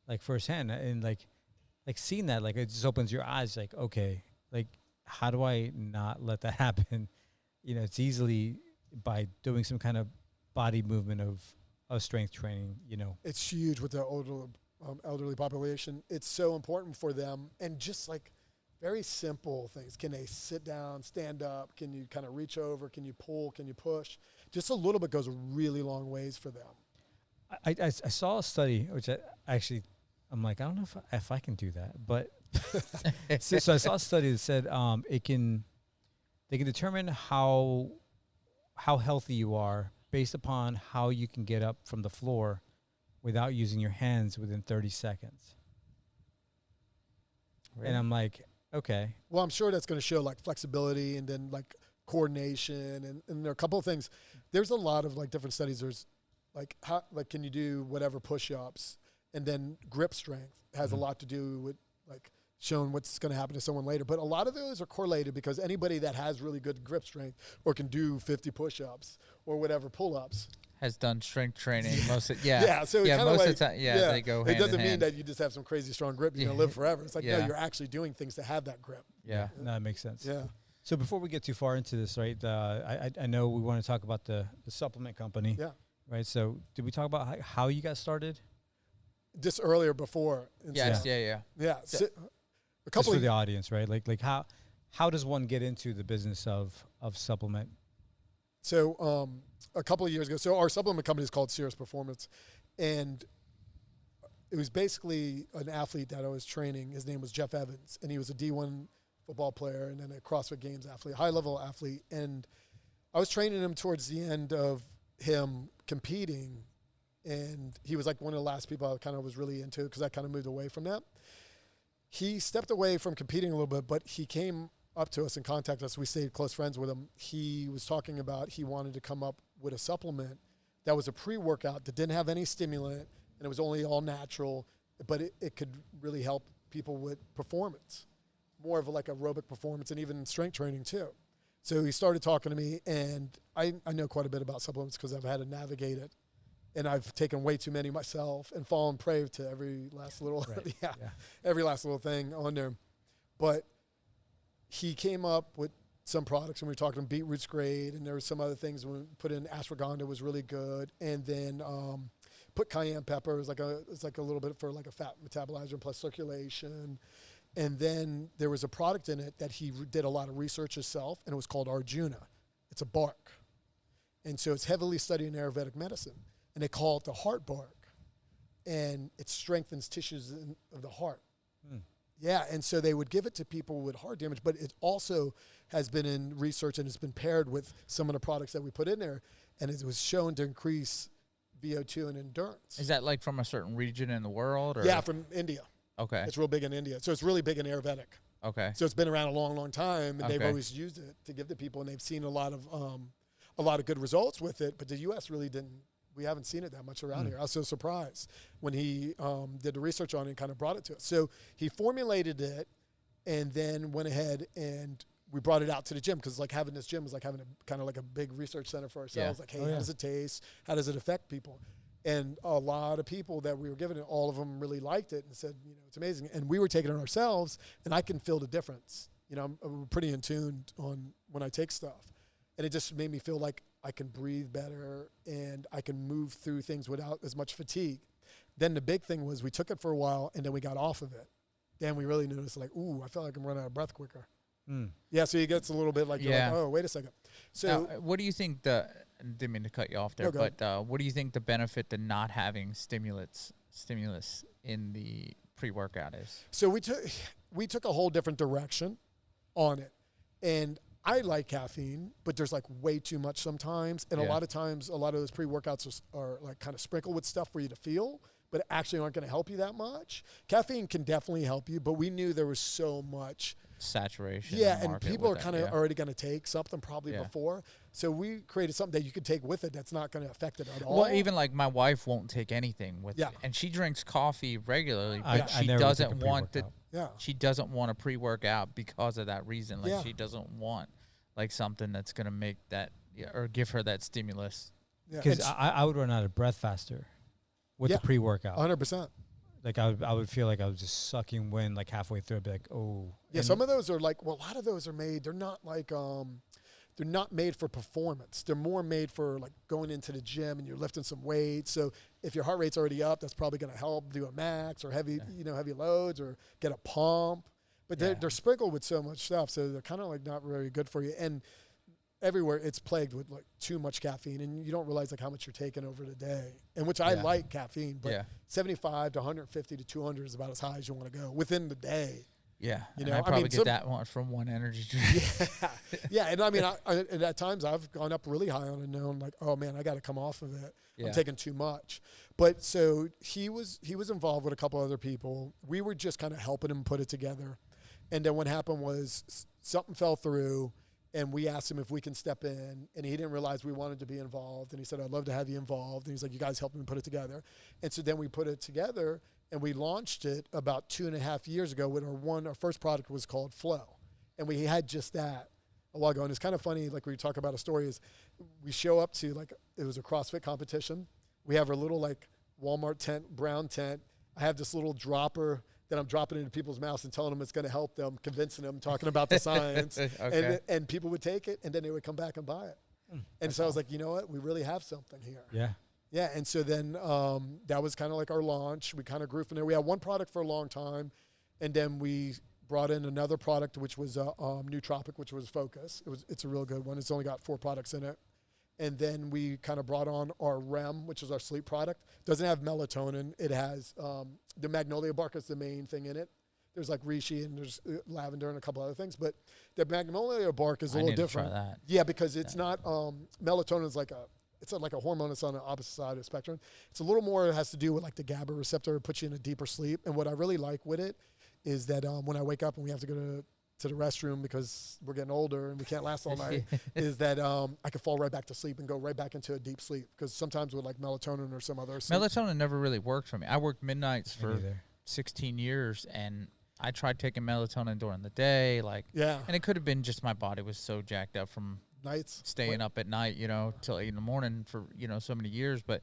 like firsthand, and like seeing that, like it just opens your eyes, like, okay, like how do I not let that happen? It's easily by doing some kind of body movement of strength training. It's huge with the elderly population. It's so important for them, and just like very simple things. Can they sit down, stand up? Can you kind of reach over? Can you pull? Can you push? Just a little bit goes a really long ways for them. I saw a study, which I'm like, I don't know if I can do that. But so I saw a study that said they can determine how healthy you are based upon how you can get up from the floor without using your hands within 30 seconds. Really? And I'm like, okay. Well, I'm sure that's going to show like flexibility and then like coordination and there are a couple of things. There's a lot of like different studies. There's like how can you do whatever push-ups, and then grip strength has a lot to do with like showing what's going to happen to someone later. But a lot of those are correlated because anybody that has really good grip strength or can do 50 push-ups or whatever pull-ups has done strength training most of so most of the time they go hand it doesn't in mean hand. that you just have some crazy strong grip you're going to live forever. It's like no, you're actually doing things to have that grip. No, that makes sense. Yeah. So before we get too far into this, right, I know we want to talk about the supplement company. Yeah. Right. So did we talk about how you got started? Just earlier before. Yes. So, yeah. So, a couple just for the audience, right? Like how does one get into the business of supplement? So a couple of years ago, so our supplement company is called Sirius Performance, and it was basically an athlete that I was training. His name was Jeff Evans, and he was a D1 football player and then a CrossFit Games athlete, high-level athlete. And I was training him towards the end of him competing, and he was like one of the last people I kind of was really into because I kind of moved away from that. He stepped away from competing a little bit, but he came up to us and contacted us. We stayed close friends with him. He was talking about he wanted to come up with a supplement that was a pre-workout that didn't have any stimulant, and it was only all natural, but it could really help people with performance, more of like aerobic performance and even strength training too. So he started talking to me, and I know quite a bit about supplements because I've had to navigate it, and I've taken way too many myself and fallen prey to every last little, every last little thing on there. But he came up with some products, and we were talking beetroot's great, and there were some other things. We put in ashwagandha was really good, and then put cayenne pepper. It's like a little bit for like a fat metabolizer plus circulation. And then there was a product in it that he did a lot of research himself, and it was called Arjuna. It's a bark. And so it's heavily studied in Ayurvedic medicine, and they call it the heart bark. And it strengthens tissues of the heart. Yeah, and so they would give it to people with heart damage, but it also has been in research, and it's been paired with some of the products that we put in there, and it was shown to increase VO2 and endurance. Is that like from a certain region in the world? Or? Yeah, from India. Okay. It's real big in India. So it's really big in Ayurvedic. Okay. So it's been around a long, long time, and they've always used it to give to people, and they've seen a lot of good results with it. But the U.S. really didn't. We haven't seen it that much around here. I was so surprised when he did the research on it and kind of brought it to us. So he formulated it, and then went ahead and we brought it out to the gym, because like having this gym was like having a kind of like a big research center for ourselves. Like, hey, how does it taste? How does it affect people? And a lot of people that we were giving it, all of them really liked it and said, it's amazing. And we were taking it ourselves, and I can feel the difference. I'm pretty in tune on when I take stuff. And it just made me feel like I can breathe better and I can move through things without as much fatigue. Then the big thing was we took it for a while, and then we got off of it. Then we really noticed, like, ooh, I feel like I'm running out of breath quicker. Yeah, so it gets a little bit like, you're like, oh, wait a second. So now, what do you think didn't mean to cut you off there, but what do you think the benefit to not having stimulus in the pre-workout is? So we took a whole different direction on it. And I like caffeine, but there's like way too much sometimes. And a lot of times, a lot of those pre-workouts are like kind of sprinkled with stuff for you to feel, but actually aren't going to help you that much. Caffeine can definitely help you, but we knew there was so much saturation. Yeah, and people are kind of already going to take something probably before. So we created something that you could take with it that's not going to affect it at all. Well, even like my wife won't take anything with it. And she drinks coffee regularly, but she doesn't want to. Yeah. She doesn't want a pre-workout because of that reason. Like she doesn't want like something that's going to make that or give her that stimulus. Because I would run out of breath faster with the pre-workout. 100%. Like I would feel like I was just sucking wind like halfway through. I'd be like, oh. Yeah, some of those are like, well, a lot of those are made. They're not like, they're not made for performance. They're more made for like going into the gym and you're lifting some weights. So if your heart rate's already up, that's probably going to help do a max or heavy, heavy loads or get a pump. But they're sprinkled with so much stuff, so they're kind of like not very good for you. And everywhere it's plagued with like too much caffeine, and you don't realize like how much you're taking over the day. And which I like caffeine, but 75 to 150 to 200 is about as high as you want to go within the day. Yeah, you know, I probably get that one from one energy drink. Yeah, and I mean, and at times I've gone up really high on it, and known like, oh man, I got to come off of it. I'm taking too much. But so he was involved with a couple other people. We were just kind of helping him put it together. And then what happened was something fell through, and we asked him if we can step in, and he didn't realize we wanted to be involved. And he said, I'd love to have you involved. And he's like, you guys helped me put it together. And so then we put it together, and we launched it about 2.5 years ago when our first product was called Flow. And we had just that a while ago. And it's kind of funny, like when you talk about a story, is we show up to, like, it was a CrossFit competition. We have our little, like, Walmart tent, brown tent. I have this little dropper that I'm dropping into people's mouths and telling them it's going to help them, convincing them, talking about the science. And people would take it, and then they would come back and buy it. And so I was like, you know what? We really have something here. Yeah. Yeah, and so then that was kind of like our launch. We kind of grew from there. We had one product for a long time, and then we brought in another product, which was Nootropic, which was Focus. It's a real good one. It's only got 4 products in it. And then we kind of brought on our REM, which is our sleep product. Doesn't have melatonin. It has the magnolia bark is the main thing in it. There's like reishi and there's lavender and a couple other things. But the magnolia bark is a little different. Try that. Yeah, because it's not melatonin is like a hormone that's on the opposite side of the spectrum. It's a little more, it has to do with like the GABA receptor. It puts you in a deeper sleep. And what I really like with it is that when I wake up and we have to go to the restroom because we're getting older and we can't last all night, is that I can fall right back to sleep and go right back into a deep sleep. Because sometimes with like melatonin or some other melatonin never really worked for me. I worked midnights for 16 years, and I tried taking melatonin during the day, and it could have been just my body was so jacked up from nights staying up at night, till 8 in the morning for, so many years. But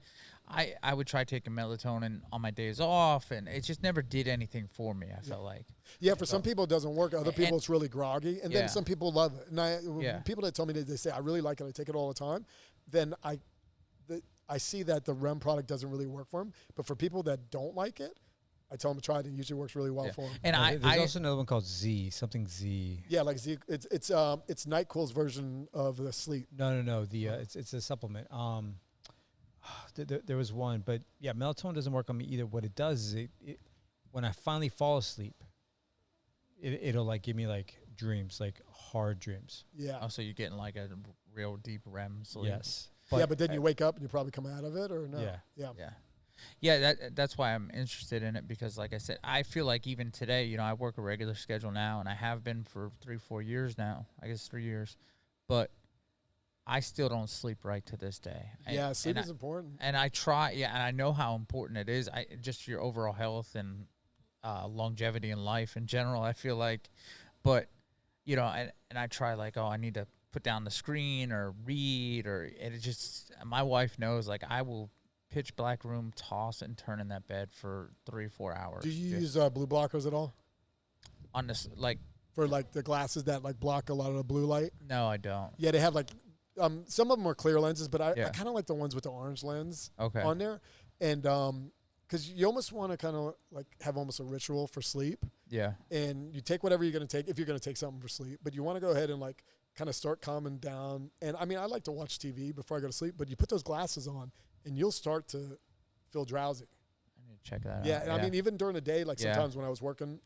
I would try taking melatonin on my days off, and it just never did anything for me, I felt like. Yeah, for some people it doesn't work. Other people it's really groggy. And then some people love it. And people that tell me that they say, I really like it, I take it all the time, then I see that the REM product doesn't really work for them. But for people that don't like it, I tell them to try it. It usually works really well for them. And there's also another one called something Z. Yeah, like Z. It's NyQuil's version of the sleep. No. It's a supplement. There was one, but yeah, melatonin doesn't work on me either. What it does is when I finally fall asleep, it'll like give me like dreams, like hard dreams. Yeah. Oh, so you're getting like a real deep REM sleep. Yes. But then you wake up and you probably come out of it, or no? Yeah. That's why I'm interested in it, because like I said, I feel like even today, I work a regular schedule now, and I have been for 3-4 years now. I guess 3 years, but I still don't sleep right to this day. Sleep is important. And I try, and I know how important it is. Just your overall health and longevity in life in general, I feel like. But, and I try like, I need to put down the screen or read, and it just, my wife knows, like, I will pitch black room, toss and turn in that bed for 3-4 hours. Do you use blue blockers at all? On this, like, for like the glasses that like block a lot of the blue light? No, I don't. Yeah, they have like, some of them are clear lenses, but I kind of like the ones with the orange lens on there. And because you almost want to kind of like have almost a ritual for sleep. Yeah. And you take whatever you're going to take, if you're going to take something for sleep, but you want to go ahead and like kind of start calming down. And I mean, I like to watch TV before I go to sleep, but you put those glasses on and you'll start to feel drowsy. I need to check that out. Yeah, I mean, even during the day, like sometimes when I was working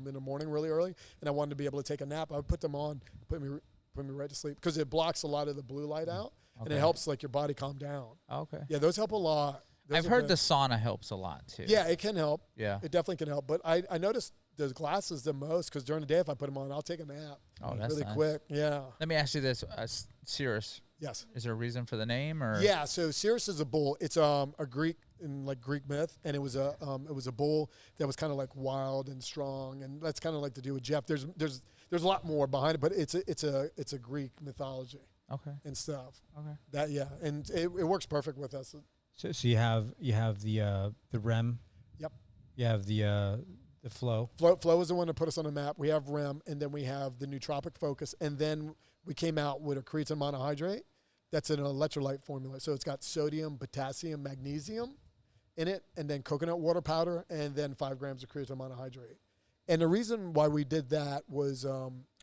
in the morning really early and I wanted to be able to take a nap, I would put them on, put me right to sleep, because it blocks a lot of the blue light out, and it helps like your body calm down. Okay. Yeah, those help a lot. I've heard the sauna helps a lot too. Yeah, it can help. Yeah. It definitely can help. But I noticed those glasses the most, because during the day if I put them on, I'll take a nap. Oh, that's really nice. quick. Yeah. Let me ask you this, Cirrus. Yes. Is there a reason for the name, or? Yeah, so Cirrus is a bull. It's a Greek myth, and it was a bull that was kind of like wild and strong, and that's kind of like to do with Jeff. There's a lot more behind it, but it's a Greek mythology. Okay. And stuff. Okay. And it works perfect with us. So you have the REM. Yep. You have the Flow. Flow is the one that put us on the map. We have REM, and then we have the Nootropic Focus, and then we came out with a creatine monohydrate. That's an electrolyte formula. So it's got sodium, potassium, magnesium in it, and then coconut water powder, and then 5 grams of creatine monohydrate. And the reason why we did that was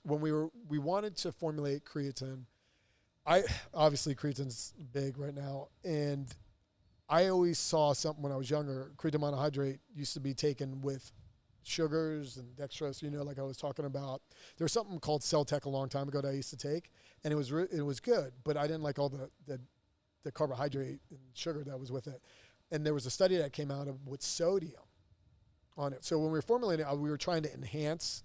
when we wanted to formulate creatine. Obviously creatine's big right now, and I always saw something when I was younger. Creatine monohydrate used to be taken with sugars and dextrose, like I was talking about. There was something called Celtec a long time ago that I used to take, and it was good, but I didn't like all the carbohydrate and sugar that was with it. And there was a study that came out with sodium on it. So when we were formulating it, we were trying to enhance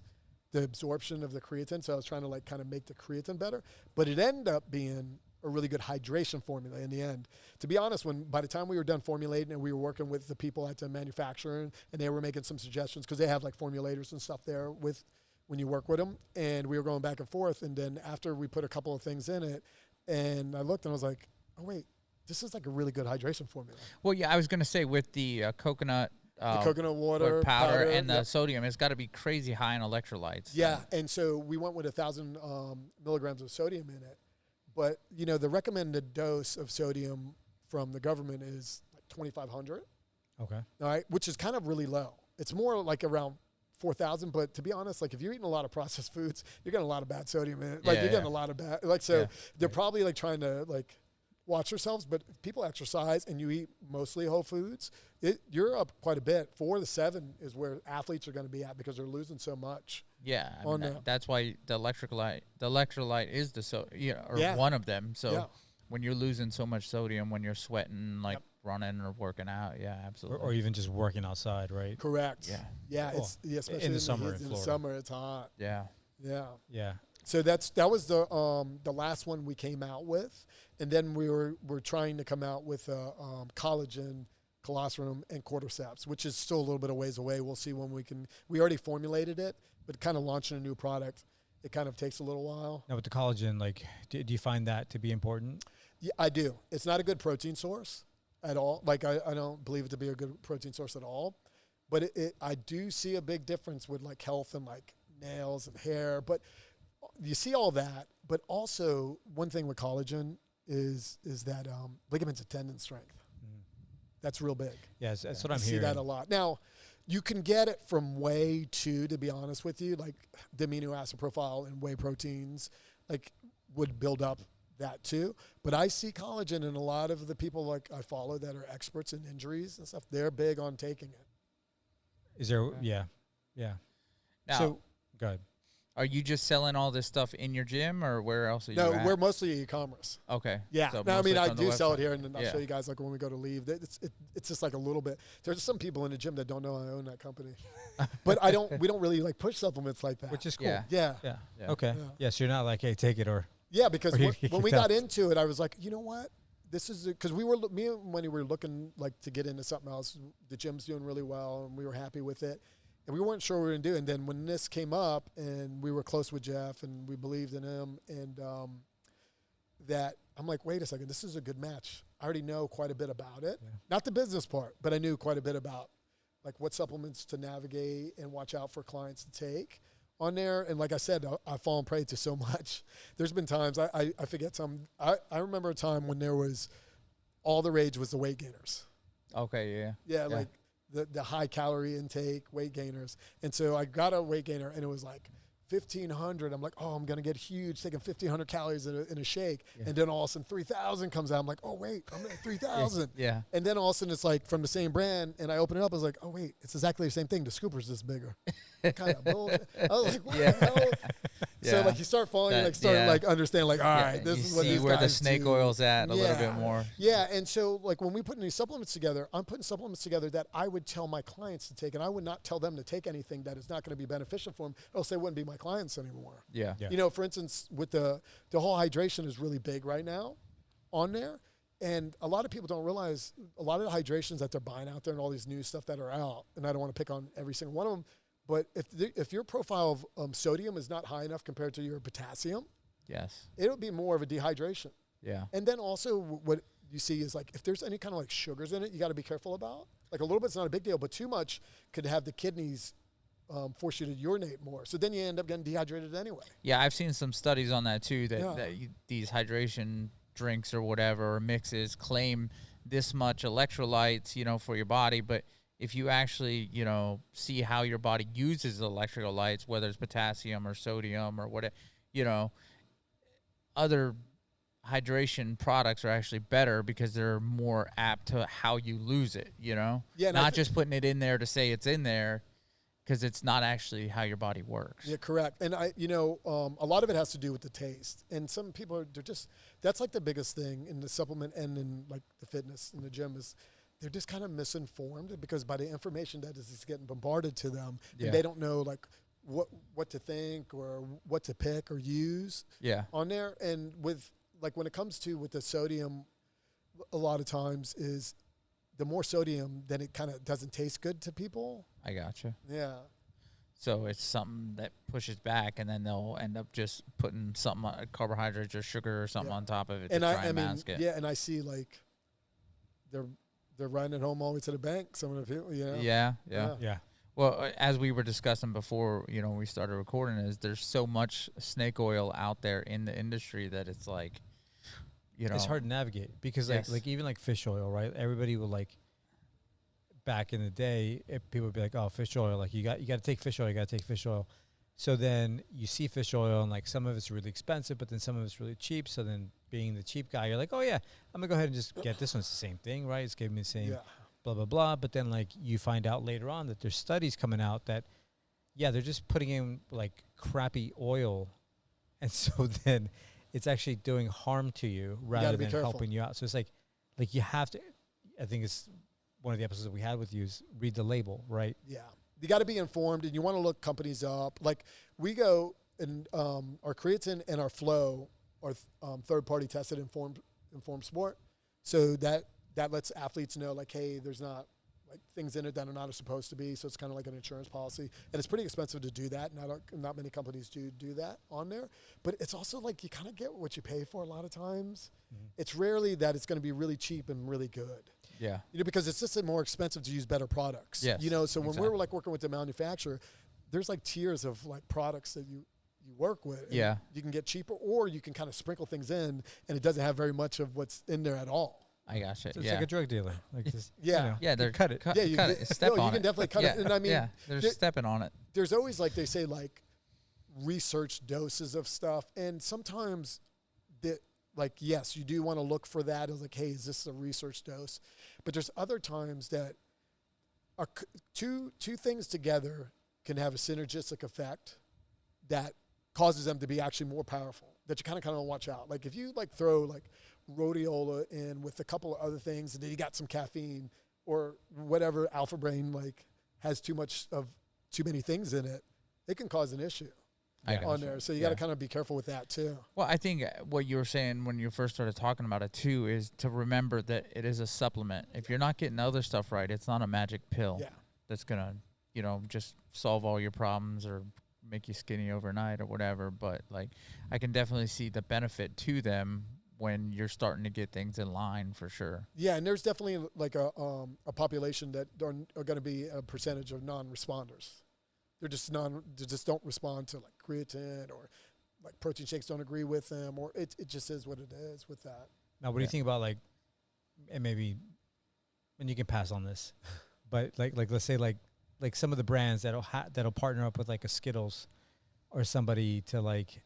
the absorption of the creatine. So I was trying to kind of make the creatine better, but it ended up being a really good hydration formula in the end. To be honest, by the time we were done formulating and we were working with the people at the manufacturer and they were making some suggestions, because they have like formulators and stuff there when you work with them, and we were going back and forth. And then after we put a couple of things in it, and I looked and I was like, oh wait, this is like a really good hydration formula. Well, yeah, I was going to say with the coconut the coconut water powder and the sodium, it's got to be crazy high in electrolytes. Yeah, and so we went with 1,000 milligrams of sodium in it. But, the recommended dose of sodium from the government is like 2,500. Okay. All right, which is kind of really low. It's more like around 4,000. But to be honest, like if you're eating a lot of processed foods, you're getting a lot of bad sodium in it. Like you're getting a lot of bad. They're probably like trying to like watch yourselves. But if people exercise and you eat mostly whole foods, you're up quite a bit. 4 to 7 is where athletes are going to be at because they're losing so much. Yeah, I mean, that's why the electrolyte is one of them. So when you're losing so much sodium, when you're sweating, like running or working out, absolutely. Or even just working outside, right? Correct. Yeah. It's especially in the summer. In the summer, it's hot. Yeah. So that was the last one we came out with, and then we're trying to come out with collagen, colostrum, and cordyceps, which is still a little bit of ways away. We'll see when we can. We already formulated it, but kind of launching a new product, it kind of takes a little while. Now with the collagen, like, do you find that to be important? Yeah, I do. It's not a good protein source at all. Like I don't believe it to be a good protein source at all, but I do see a big difference with like health and like nails and hair. But you see all that, but also one thing with collagen is that ligaments and tendon strength. That's real big. Yes, that's what I'm hearing. I see that a lot. Now, you can get it from whey too, to be honest with you. Like the amino acid profile in whey proteins, like would build up that too. But I see collagen in a lot of the people like I follow that are experts in injuries and stuff. They're big on taking it. Is there? Yeah. Now, so, go ahead. Are you just selling all this stuff in your gym, or where else are you No, at? we're mostly e-commerce. Okay. Yeah. So No, I mean, I do website. sell it here, and then I'll show you guys like when we go to leave. It's just like a little bit. There's some people in the gym that don't know I own that company, but we don't really like push supplements like that. Which is cool. Yeah. Okay. Yeah. So you're not like, hey, take it or. Yeah, because Or when we got into it, I was like, you know what? This is because me and Wendy were looking like to get into something else. The gym's doing really well, and we were happy with it. And we weren't sure what we were going to do. And then when this came up, and we were close with Jeff, and we believed in him, and that I'm like, wait a second, this is a good match. I already know quite a bit about it. Yeah. Not the business part, but I knew quite a bit about like what supplements to navigate and watch out for clients to take on there. And like I said, I've fallen prey to so much. There's been times I forget some. I remember a time when there was all the rage was the weight gainers. Okay, yeah. Like the high calorie intake weight gainers. And so I got a weight gainer, and it was like 1,500. I'm like, oh, I'm going to get huge, taking 1,500 calories in a shake. Yeah. And then all of a sudden 3,000 comes out. I'm like, oh, wait, I'm at 3,000. Yeah. And then all of a sudden it's like from the same brand, and I open it up. I was like, oh, wait, it's exactly the same thing. The scooper's this bigger. Kind of bullshit. I was like, what the hell? So like you start following, you like start like understand like, all right, this is what these guys see where the snake do. oil's at a little bit more. Yeah, and so like when we put these supplements together, I'm putting supplements together that I would tell my clients to take, and I would not tell them to take anything that is not going to be beneficial for them, else they wouldn't be my clients anymore. Yeah. You know, for instance, with the whole hydration is really big right now on there. And a lot of people don't realize a lot of the hydrations that they're buying out there and all these new stuff that are out, and I don't want to pick on every single one of them, but if your profile of sodium is not high enough compared to your potassium, yes, it'll be more of a dehydration. Yeah. And then also what you see is like if there's any kind of like sugars in it, you got to be careful about. Like a little bit's not a big deal, but too much could have the kidneys force you to urinate more. So then you end up getting dehydrated anyway. Yeah, I've seen some studies on that too, these hydration drinks or whatever or mixes claim this much electrolytes, for your body, but if you actually, see how your body uses the electrolytes, whether it's potassium or sodium or whatever, other hydration products are actually better because they're more apt to how you lose it, Yeah, not just putting it in there to say it's in there, because it's not actually how your body works. Yeah, correct. And a lot of it has to do with the taste. And some people that's like the biggest thing in the supplement and in like the fitness in the gym is they're just kind of misinformed because by the information that is getting bombarded to them, and they don't know like what to think or what to pick or use on there. And with like when it comes to with the sodium, a lot of times is the more sodium, then it kind of doesn't taste good to people. I gotcha. Yeah. So it's something that pushes back, and then they'll end up just putting something, carbohydrates or sugar or something on top of it to try and mask it. Yeah, and I see like they're riding it home all the way to the bank. Some of the people, Yeah. Well, as we were discussing before, we started recording, is there's so much snake oil out there in the industry that it's like, it's hard to navigate because like even like fish oil, right? Everybody will like back in the day, people would be like, "Oh, fish oil! Like you got to take fish oil. You got to take fish oil." So then you see fish oil, and like some of it's really expensive, but then some of it's really cheap. So then, being the cheap guy, you're like, "Oh yeah, I'm gonna go ahead and just get this one. It's the same thing, right? It's giving me the same blah blah blah." But then like you find out later on that there's studies coming out that they're just putting in like crappy oil, and so then it's actually doing harm to you rather than helping you out. So it's like you have to. I think it's one of the episodes that we had with you is read the label, right? Yeah. You got to be informed, and you want to look companies up. Like we go and our creatine and our flow are third-party tested, informed sport. So that lets athletes know, like, hey, there's not like things in it that are not supposed to be. So it's kind of like an insurance policy, and it's pretty expensive to do that. Not many companies do that on there, but it's also like you kind of get what you pay for a lot of times. Mm-hmm. It's rarely that it's going to be really cheap and really good. Yeah. Because it's just more expensive to use better products. Yes, So when we're like working with the manufacturer, there's like tiers of like products that you work with. Yeah. You can get cheaper, or you can kind of sprinkle things in and it doesn't have very much of what's in there at all. I gotcha. So it's like a drug dealer. Like just, they're cut it. Cut it. Step on it. You can definitely cut it. And I mean, they're stepping on it. There's always like they say like research doses of stuff, and sometimes like, yes, you do want to look for that. It's like, hey, is this a research dose? But there's other times that are two things together can have a synergistic effect that causes them to be actually more powerful, that you kind of watch out. Like if you like throw like rhodiola in with a couple of other things, and then you got some caffeine or whatever, alpha brain like has too many things in it, it can cause an issue on there. So you got to kind of be careful with that too. Well, I think what you were saying when you first started talking about it too is to remember that it is a supplement. If you're not getting other stuff right, it's not a magic pill that's going to, just solve all your problems or make you skinny overnight or whatever. But like, I can definitely see the benefit to them when you're starting to get things in line for sure. Yeah. And there's definitely like a population that are going to be a percentage of non-responders. They just don't respond to like creatine, or like protein shakes don't agree with them, or it just is what it is with that. Now, what do you think about like, and maybe, and you can pass on this, but like let's say like some of the brands that'll partner up with like a Skittles or somebody to like,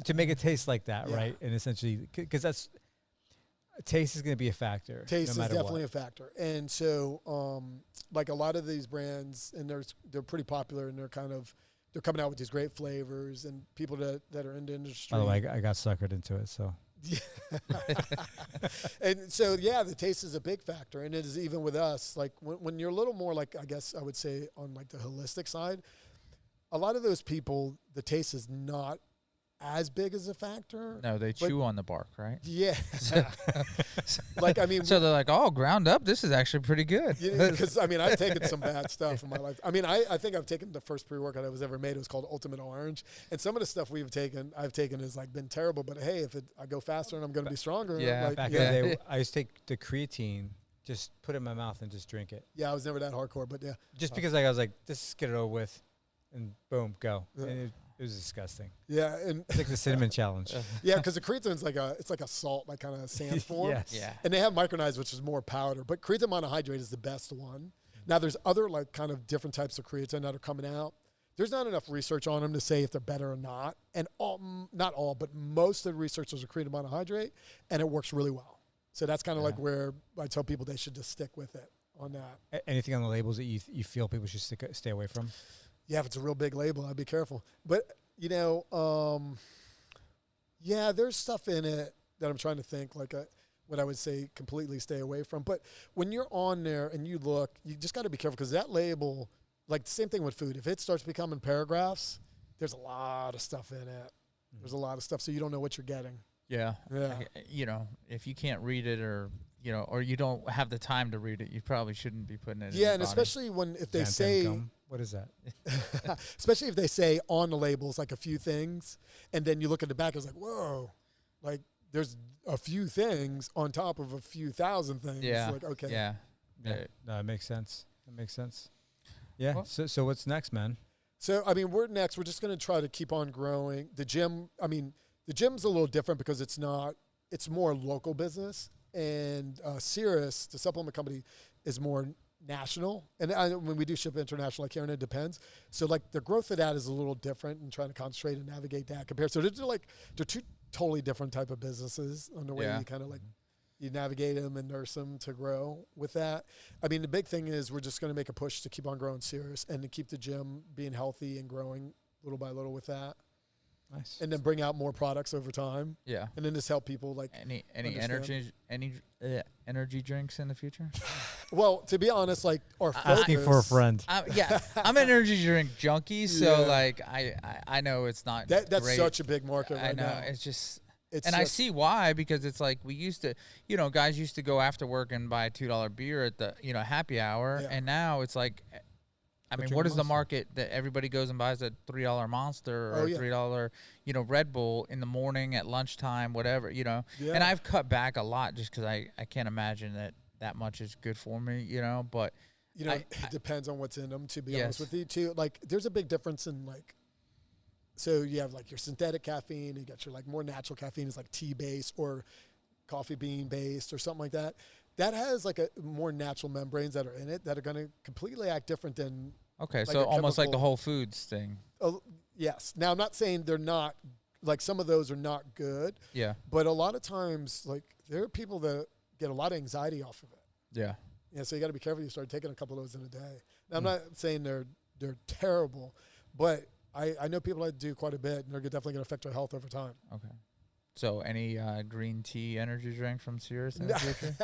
to make it taste like that, right? And essentially, because taste is going to be a factor. Taste is definitely a factor. And so, like a lot of these brands, and they're pretty popular, and they're coming out with these great flavors, and people that are in the industry. By the way, I got suckered into it, so. And so, the taste is a big factor, and it is even with us. Like when you're a little more like, I guess I would say on like the holistic side, a lot of those people, the taste is not as big as a factor. No, they chew on the bark, right? Yeah. Like, I mean. So they're like, oh, ground up, this is actually pretty good. Because, I mean, I've taken some bad stuff in my life. I mean, I think I've taken the first pre-workout that was ever made. It was called Ultimate Orange. And some of the stuff I've taken has like been terrible. But hey, if I go faster and I'm going to be stronger. Yeah. Like, back in the day, I used to take the creatine, just put it in my mouth and just drink it. Yeah, I was never that hardcore, but yeah. Just because I was like, this is get it over with, and boom, go. Yeah. And It was disgusting. Yeah, and it's like the cinnamon challenge. Yeah, because the creatine's it's like a salt, like kind of sand form. Yes. Yeah. And they have micronized, which is more powder. But creatine monohydrate is the best one. Now, there's other like kind of different types of creatine that are coming out. There's not enough research on them to say if they're better or not. And not all, but most of the researchers are creatine monohydrate, and it works really well. So that's kind of like where I tell people they should just stick with it on that. Anything on the labels that you feel people should stay away from? Yeah, if it's a real big label, I'd be careful. But, there's stuff in it that I'm trying to think, like what I would say completely stay away from. But when you're on there and you look, you just got to be careful because that label, like the same thing with food, if it starts becoming paragraphs, there's a lot of stuff in it. There's a lot of stuff, so you don't know what you're getting. Yeah. If you can't read it or you don't have the time to read it, you probably shouldn't be putting it in your and body. especially if they say... What is that? Especially if they say on the labels like a few things, and then you look at the back, it's like, whoa, like there's a few things on top of a few thousand things. Yeah. Like, okay. Yeah. No, it makes sense. Yeah. Well, so what's next, man? So, we're next. We're just going to try to keep on growing. The gym's a little different because it's more local business. And Cirrus, the supplement company, is more national. And when we do ship international, like here, and it depends. So, like, the growth of that is a little different and trying to concentrate and navigate that compared. So, they're two totally different type of businesses on the way you kind of like, you navigate them and nurse them to grow with that. The big thing is we're just going to make a push to keep on growing Cirrus and to keep the gym being healthy and growing little by little with that. Nice. And then bring out more products over time. Yeah. And then just help people like any energy drinks in the future? Well, to be honest, like our focus, asking for a friend. I'm an energy drink junkie, so like I know it's not that's great. such a big market right now. I know it's just. I see why, because it's like we used to, guys used to go after work and buy a $2 beer at the, happy hour. And now it's like, what is the market that everybody goes and buys a $3 Monster or $3, Red Bull in the morning at lunchtime, whatever, Yeah. And I've cut back a lot just because I can't imagine that much is good for me, but. It depends on what's in them, to be honest with you, too. Like, there's a big difference in, like, so you have like your synthetic caffeine, you got your like more natural caffeine is like tea based or coffee bean based or something like that. That has like a more natural membranes that are in it that are going to completely act different than. Okay, so almost like the Whole Foods thing. Yes. Now I'm not saying they're not, like some of those are not good. Yeah. But a lot of times, like there are people that get a lot of anxiety off of it. Yeah. Yeah. So you got to be careful. You start taking a couple of those in a day. Now I'm not saying they're terrible, but. I know people that do quite a bit, and they're definitely going to affect their health over time. Okay. So any green tea energy drink from Cirrus in the future?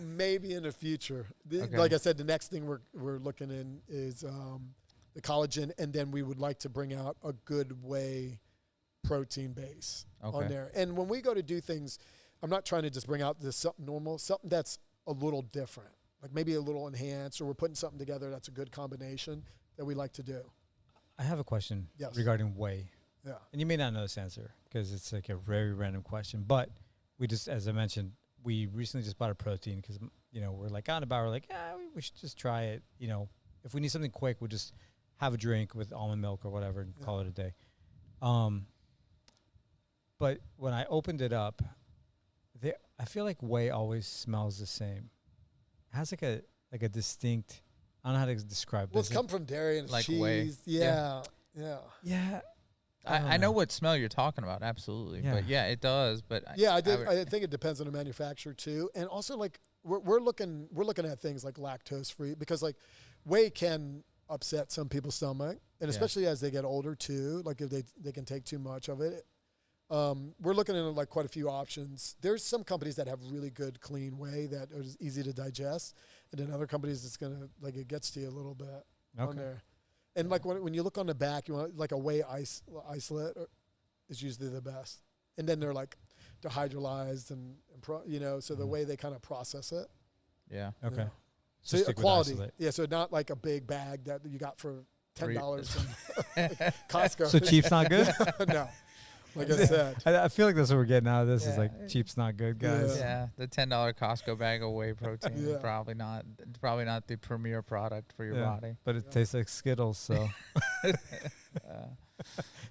Maybe in the future. Okay. Like I said, the next thing we're looking in is the collagen, and then we would like to bring out a good whey protein base on there. And when we go to do things, I'm not trying to just bring out this something normal, something that's a little different, like maybe a little enhanced, or we're putting something together that's a good combination that we like to do. I have a question regarding whey. Yeah. And you may not know this answer because it's like a very random question. But we just, as I mentioned, we recently just bought a protein because, we're like on about, we're like, we should just try it. If we need something quick, we'll just have a drink with almond milk or whatever and call it a day. But when I opened it up, I feel like whey always smells the same. It has like a distinct... I don't know how to describe it. Well, it's come from dairy and like cheese. whey. Yeah. I know what smell you're talking about, absolutely. Yeah. But it does. But I think it depends on the manufacturer too, and also like we're looking at things like lactose free because like whey can upset some people's stomach, and especially as they get older too. Like if they can take too much of it. We're looking at like quite a few options. There's some companies that have really good clean whey that is easy to digest, and then other companies it's gonna like it gets to you a little bit on there. And like when you look on the back, you want like a whey isolate is usually the best. And then they're hydrolyzed and so the way they kind of process it. Yeah. Okay. So quality. Yeah. So not like a big bag that you got for $10 from Costco. So cheap's not good? No. Like I said. I feel like that's what we're getting out of this. Is like cheap's not good, guys. Yeah, the $10 Costco bag of whay protein is probably not the premier product for your body. But it tastes like Skittles, so it's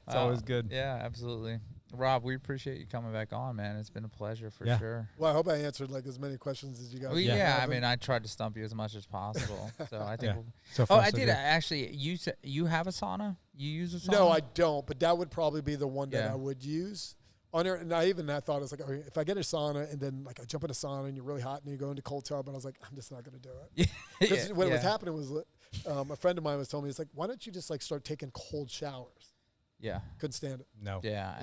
always good. Yeah, absolutely. Rob, we appreciate you coming back on, man. It's been a pleasure for sure. Well, I hope I answered like as many questions as you guys. Well, I mean, I tried to stump you as much as possible. So I think. So far, I did actually. You have a sauna? You use a sauna? No, I don't. But that would probably be the one that I would use. And I thought it was like, okay, if I get a sauna and then like I jump in a sauna and you're really hot and you go into cold tub, and I was like, I'm just not going to do it. Because what was happening was a friend of mine was telling me, it's like, why don't you just like start taking cold showers? Yeah. Couldn't stand it. No. Yeah.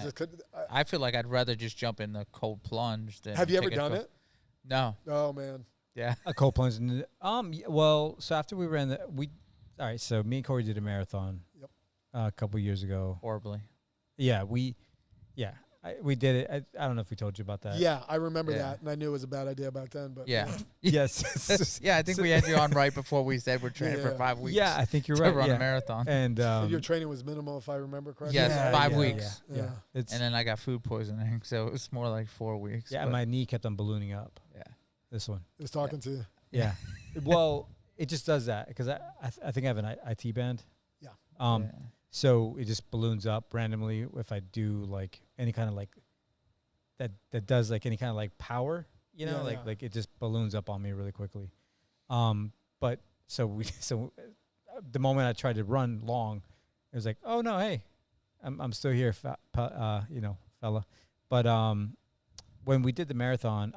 I feel like I'd rather just jump in the cold plunge than. Have you ever done it? No. Oh man. Yeah. A cold plunge. Well, so after we ran all right. So me and Corey did a marathon. Yep. A couple years ago. Horribly. Yeah. We did it. I don't know if we told you about that. Yeah, I remember that, and I knew it was a bad idea back then. But yes. Yeah, I think we had you on right before we said we're training for 5 weeks. Yeah, I think you're right. To run a marathon. And your training was minimal, if I remember correctly. Yes, 5 weeks. Yeah. And then I got food poisoning, so it was more like 4 weeks. Yeah, my knee kept on ballooning up. Yeah, this one. It was talking to you. Yeah. Well, it just does that because I think I have an IT band. Yeah. So it just balloons up randomly if I do like any kind of like that does like any kind of like power, like it just balloons up on me really quickly. But so the moment I tried to run long, it was like, oh no, hey, I'm still here, fella. But when we did the marathon,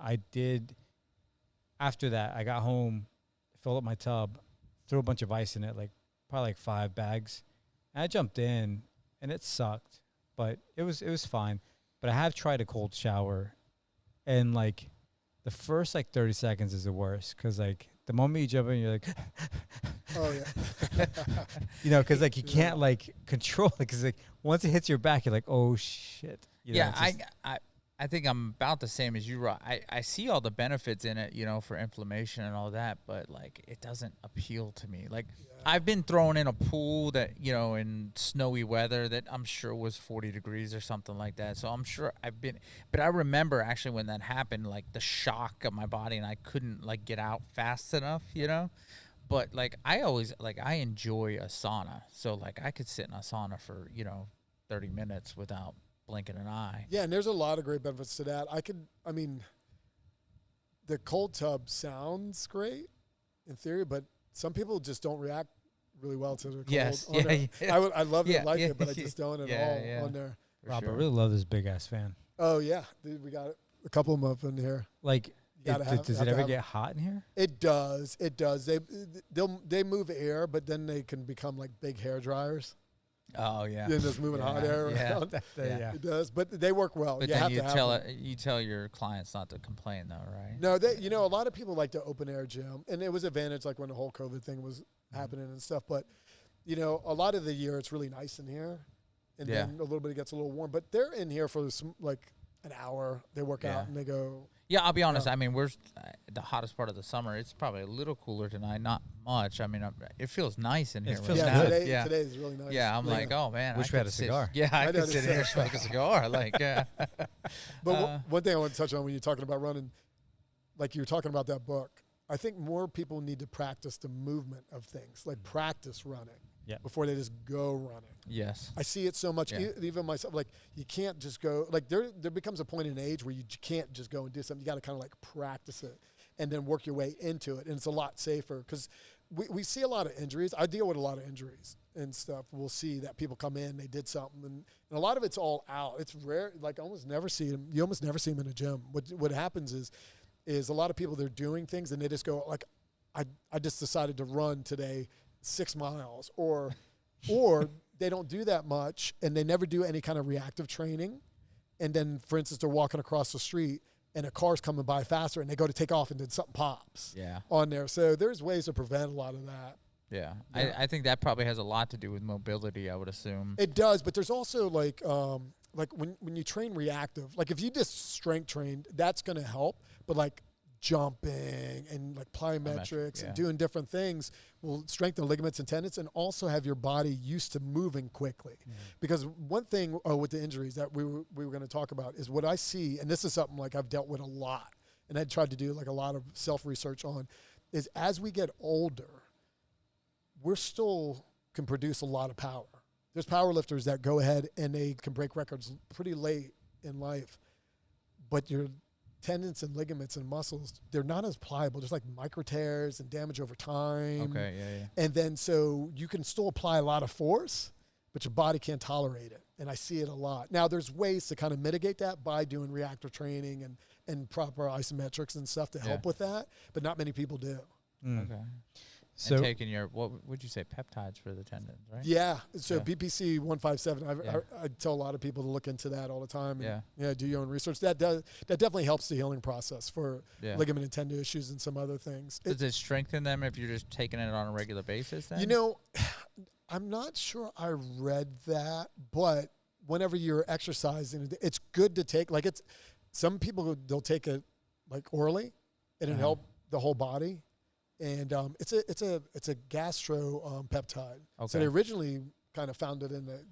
after that, I got home, filled up my tub, threw a bunch of ice in it, like probably like 5 bags. And I jumped in, and it sucked, but it was fine. But I have tried a cold shower, and like the first like 30 seconds is the worst because like the moment you jump in, you're like, oh yeah, because like you can't like control it because like once it hits your back, you're like, oh shit. I think I'm about the same as you, Rob. I see all the benefits in it, for inflammation and all that, but like it doesn't appeal to me. Like I've been thrown in a pool that, in snowy weather that I'm sure was 40 degrees or something like that. So I'm sure but I remember actually when that happened, like the shock of my body and I couldn't like get out fast enough, But like I enjoy a sauna. So like I could sit in a sauna for, 30 minutes without blinking an eye. Yeah, and there's a lot of great benefits to that. The cold tub sounds great in theory, but some people just don't react really well to the cold. Yes. I love it, like it, but I just don't at all on there. Rob, I really love this big ass fan. Oh yeah, dude, we got a couple of them up in here. Like, does it ever get hot in here? It does. They move air, but then they can become like big hair dryers. Oh yeah, then just moving hot air around. Yeah, it does, but they work well. But you tell your clients not to complain though, right? No, a lot of people like to open air gym, and it was advantage like when the whole COVID thing was happening and stuff. But a lot of the year it's really nice in here, and then a little bit it gets a little warm. But they're in here for like an hour. They work out and they go. Yeah, I'll be honest. I mean, we're the hottest part of the summer. It's probably a little cooler tonight, not much. I mean, it feels nice in here. It feels good. Today is really nice. Yeah, I'm like, oh man, wish we had a cigar. Yeah, I could sit here smoke a cigar. Like, yeah. But one thing I want to touch on when you're talking about running, like you were talking about that book, I think more people need to practice the movement of things, like practice running. Yeah. Before they just go running. Yes. I see it so much. Yeah. Even myself, like you can't just go. Like there becomes a point in age where you can't just go and do something. You got to kind of like practice it and then work your way into it. And it's a lot safer because we see a lot of injuries. I deal with a lot of injuries and stuff. We'll see that people come in, they did something, and a lot of it's all out. It's rare. Like I almost never see them. You almost never see them in a gym. What happens is a lot of people, they're doing things and they just go like, I just decided to run today 6 miles, or they don't do that much and they never do any kind of reactive training. And then, for instance, they're walking across the street and a car's coming by faster and they go to take off and then something pops on there. So there's ways to prevent a lot of that. Yeah. I think that probably has a lot to do with mobility, I would assume. It does, but there's also like when you train reactive, like if you just strength train, that's going to help. But like jumping and like plyometrics and doing different things will strengthen ligaments and tendons and also have your body used to moving quickly. Because one thing with the injuries that we were going to talk about is what I see, and this is something like I've dealt with a lot, and I tried to do like a lot of self-research on, is as we get older, we're still can produce a lot of power. There's power lifters that go ahead and they can break records pretty late in life, but your tendons and ligaments and muscles, they're not as pliable. There's like micro tears and damage over time. Okay, yeah. And then so you can still apply a lot of force, but your body can't tolerate it. And I see it a lot. Now there's ways to kind of mitigate that by doing reactor training and proper isometrics and stuff to help with that, but not many people do. Okay. So and taking your, what would you say, peptides for the tendons, right? Yeah. So BPC 157, I tell a lot of people to look into that all the time. And, do your own research. That definitely helps the healing process for ligament and tendon issues and some other things. Does it strengthen them if you're just taking it on a regular basis then? You know, I'm not sure I read that, but whenever you're exercising, it's good to take, like it's, some people, they'll take it like orally and it'll help the whole body. And it's a gastro peptide. Okay. So they originally kind of found it in the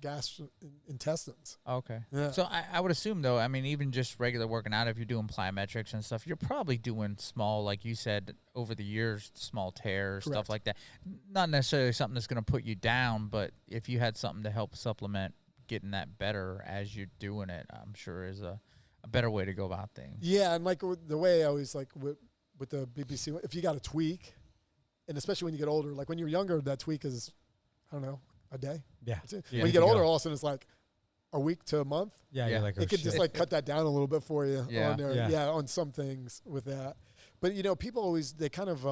intestines. Okay. Yeah. So I would assume though, I mean, even just regular working out, if you're doing plyometrics and stuff, you're probably doing small, like you said, over the years, small tears, stuff like that. Not necessarily something that's going to put you down, but if you had something to help supplement getting that better as you're doing it, I'm sure is a better way to go about things. Yeah, and like the way I always like with the BPC, if you got a tweak, and especially when you get older, like when you're younger, that tweak is, I don't know, a day. Yeah. When you get older, all of a sudden it's like a week to a month. Yeah. You're like, it could just like cut that down a little bit for you on there. On some things with that. But you know, people always, they kind of,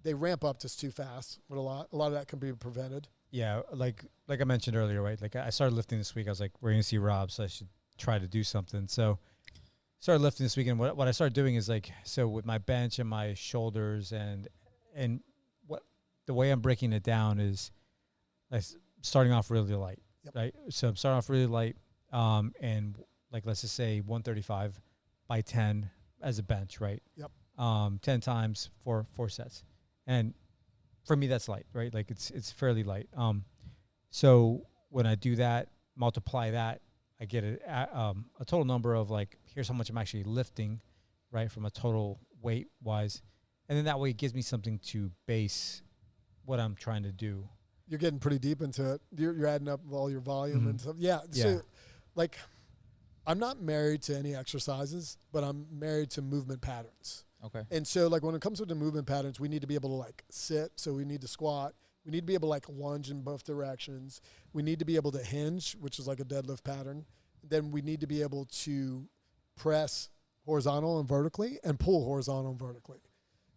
they ramp up just too fast with a lot of that can be prevented. Yeah. Like I mentioned earlier, right? Like I started lifting this week. I was like, we're going to see Rob, so I should try to do something. So started lifting this weekend. What I started doing is like, so with my bench and my shoulders and what the way I'm breaking it down is like starting off really light, right? So I'm starting off really light, and like let's just say 135 by 10 as a bench, right? 10 times for 4 sets, and for me that's light, right? Like it's fairly light. So when I do that, multiply that, I get a total number of like, here's how much I'm actually lifting, right, from a total weight wise. And then that way it gives me something to base what I'm trying to do. You're getting pretty deep into it. You're adding up all your volume and stuff. Yeah. So, like, I'm not married to any exercises, but I'm married to movement patterns. Okay. And so, like, when it comes to the movement patterns, we need to be able to, like, sit. So we need to squat. We need to be able to, like, lunge in both directions. We need to be able to hinge, which is like a deadlift pattern. Then we need to be able to press horizontal and vertically and pull horizontal and vertically.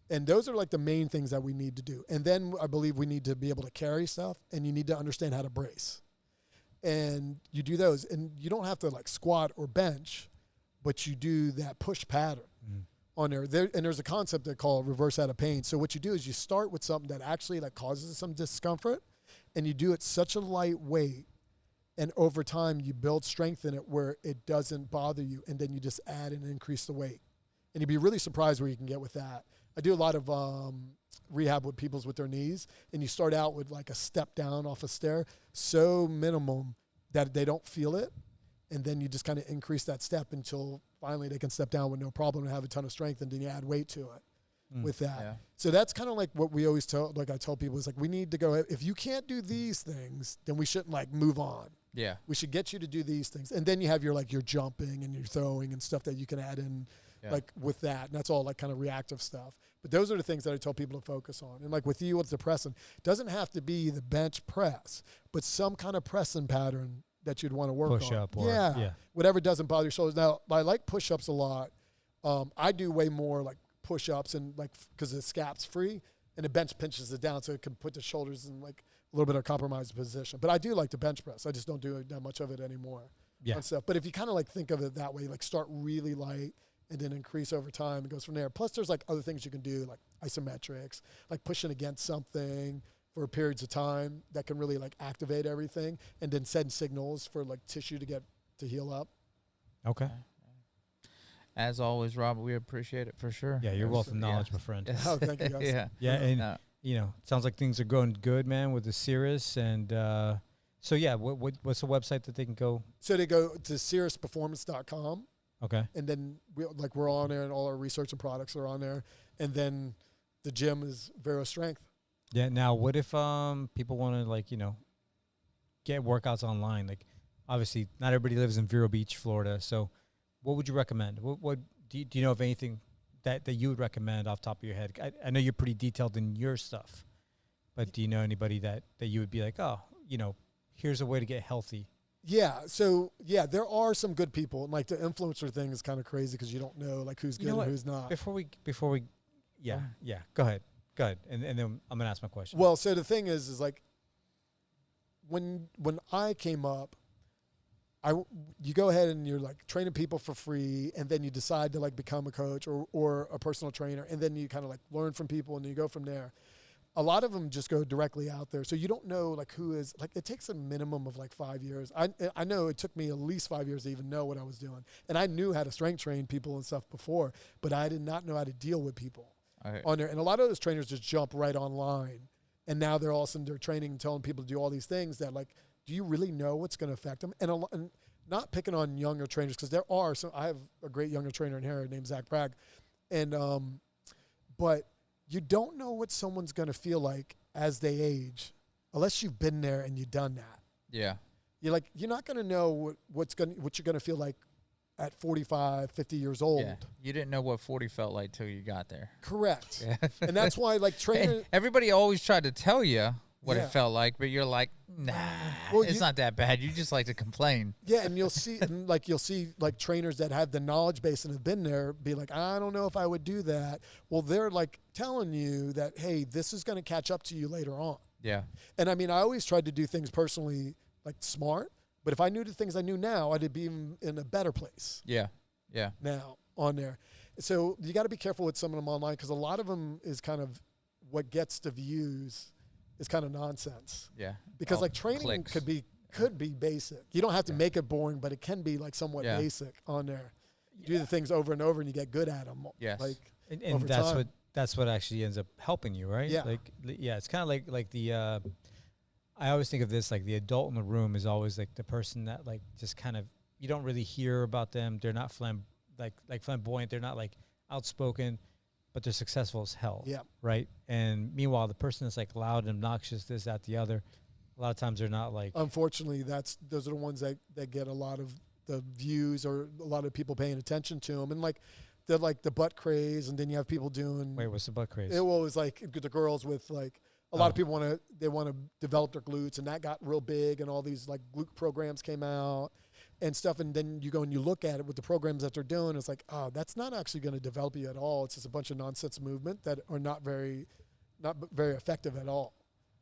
And those are like the main things that we need to do. And then I believe we need to be able to carry stuff, and you need to understand how to brace. And you do those, and you don't have to like squat or bench, but you do that push pattern on there. And there's a concept they call reverse out of pain. So what you do is you start with something that actually like causes some discomfort, and you do it such a light weight, and over time you build strength in it where it doesn't bother you, and then you just add and increase the weight. And you'd be really surprised where you can get with that. I do a lot of rehab with people with their knees, and you start out with like a step down off a stair, so minimum that they don't feel it, and then you just kind of increase that step until finally they can step down with no problem and have a ton of strength, and then you add weight to it with that. Yeah. So that's kind of like what we always tell, like I tell people, is like we need to go, if you can't do these things, then we shouldn't like move on. Yeah. We should get you to do these things. And then you have your jumping and your throwing and stuff that you can add in like with that. And that's all like kind of reactive stuff. But those are the things that I tell people to focus on. And like with you with the pressing, doesn't have to be the bench press, but some kind of pressing pattern that you'd want to work on. Push up or whatever doesn't bother your shoulders. Now, I like push-ups a lot. I do way more like push-ups and like because the scap's free and the bench pinches it down so it can put the shoulders in like a little bit of compromised position. But I do like the bench press. I just don't do that much of it anymore. And stuff. But if you kind of like think of it that way, like start really light and then increase over time, it goes from there. Plus there's like other things you can do, like isometrics, like pushing against something for periods of time that can really like activate everything and then send signals for like tissue to get to heal up. Okay. As always, Rob, we appreciate it for sure. Yeah, your wealth of knowledge, my friend. Yes. Oh, thank you, guys. Yeah, and sounds like things are going good, man, with the Cirrus. And so, yeah, what's the website that they can go? So they go to cirrusperformance.com. Okay. And then we're on there, and all our research and products are on there. And then the gym is Vero Strength. Yeah. Now, what if people want to get workouts online? Like, obviously, not everybody lives in Vero Beach, Florida. So, what would you recommend? What do you know of anything that you would recommend off the top of your head? I know you're pretty detailed in your stuff, but do you know anybody that you would be like, oh, here's a way to get healthy? Yeah. So there are some good people, and like the influencer thing is kind of crazy because you don't know like who's good and who's not. Before we, yeah. Go ahead, and then I'm gonna ask my question. Well, so the thing is like when I came up, you go ahead and you're like training people for free, and then you decide to like become a coach or a personal trainer, and then you kind of like learn from people, and you go from there. A lot of them just go directly out there. So you don't know like who is like, it takes a minimum of like 5 years. I know it took me at least 5 years to even know what I was doing. And I knew how to strength train people and stuff before, but I did not know how to deal with people on there. And a lot of those trainers just jump right online. And now they're all of a sudden they're training and telling people to do all these things that like, do you really know what's going to affect them? And not picking on younger trainers, because there are some, I have a great younger trainer in here named Zach Bragg. And, but you don't know what someone's going to feel like as they age unless you've been there and you've done that. Yeah. You're not going to know what you're going to feel like at 45, 50 years old. Yeah. You didn't know what 40 felt like till you got there. Correct. Yeah. And that's why like training. Everybody always tried to tell you what Yeah. it felt like, but you're like, nah, it's not that bad. You just like to complain. Yeah, and you'll see like trainers that have the knowledge base and have been there be like, I don't know if I would do that. Well, they're like telling you that, hey, this is going to catch up to you later on. Yeah. And I mean, I always tried to do things personally like smart, but if I knew the things I knew now, I'd be in a better place. Yeah. Yeah. Now on there. So you got to be careful with some of them online, because a lot of them is kind of what gets the views is kind of nonsense. Yeah. Because like training could be basic. You don't have to make it boring, but it can be like somewhat basic on there. You do the things over and over and you get good at them. Yes. Like, and that's what actually ends up helping you, right? Yeah. It's kind of like the, I always think of this, like the adult in the room is always like the person that like just kind of, you don't really hear about them. They're not flamboyant. They're not like outspoken, but they're successful as hell. Yeah. Right. And meanwhile, the person that's like loud and obnoxious, this, that, the other, a lot of times they're not like. Unfortunately, those are the ones that get a lot of the views, or a lot of people paying attention to them. And like, they're like the butt craze. And then you have people doing. Wait, what's the butt craze? It was like the girls with like, a lot of people want to develop their glutes, and that got real big, and all these like glute programs came out and stuff. And then you go and you look at it with the programs that they're doing. It's like, oh, that's not actually going to develop you at all. It's just a bunch of nonsense movement that are not very effective at all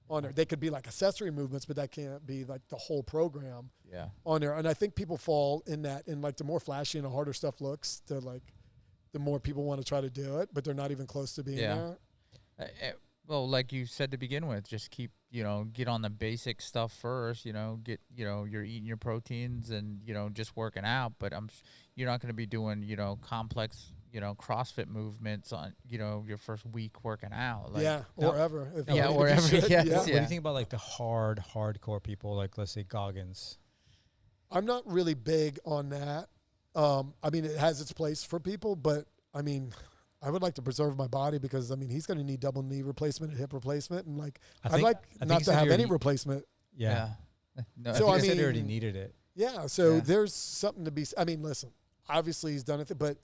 on there. They could be like accessory movements, but that can't be like the whole program on there. And I think people fall in that, and like the more flashy and the harder stuff looks, the more people want to try to do it, but they're not even close to being there. Well, like you said to begin with, just keep, get on the basic stuff first, get, you're eating your proteins and, just working out, but you're not going to be doing, complex, CrossFit movements on, your first week working out. Like, or ever. Or ever. Yes, What do you think about like the hardcore people, like let's say Goggins? I'm not really big on that. I mean, it has its place for people, but I mean, I would like to preserve my body, because I mean, he's going to need double knee replacement and hip replacement, and like I'd like not to have any replacement. Yeah. No, so I mean, he already needed it. Yeah. So there's something to be. I mean, listen. Obviously, he's done it, but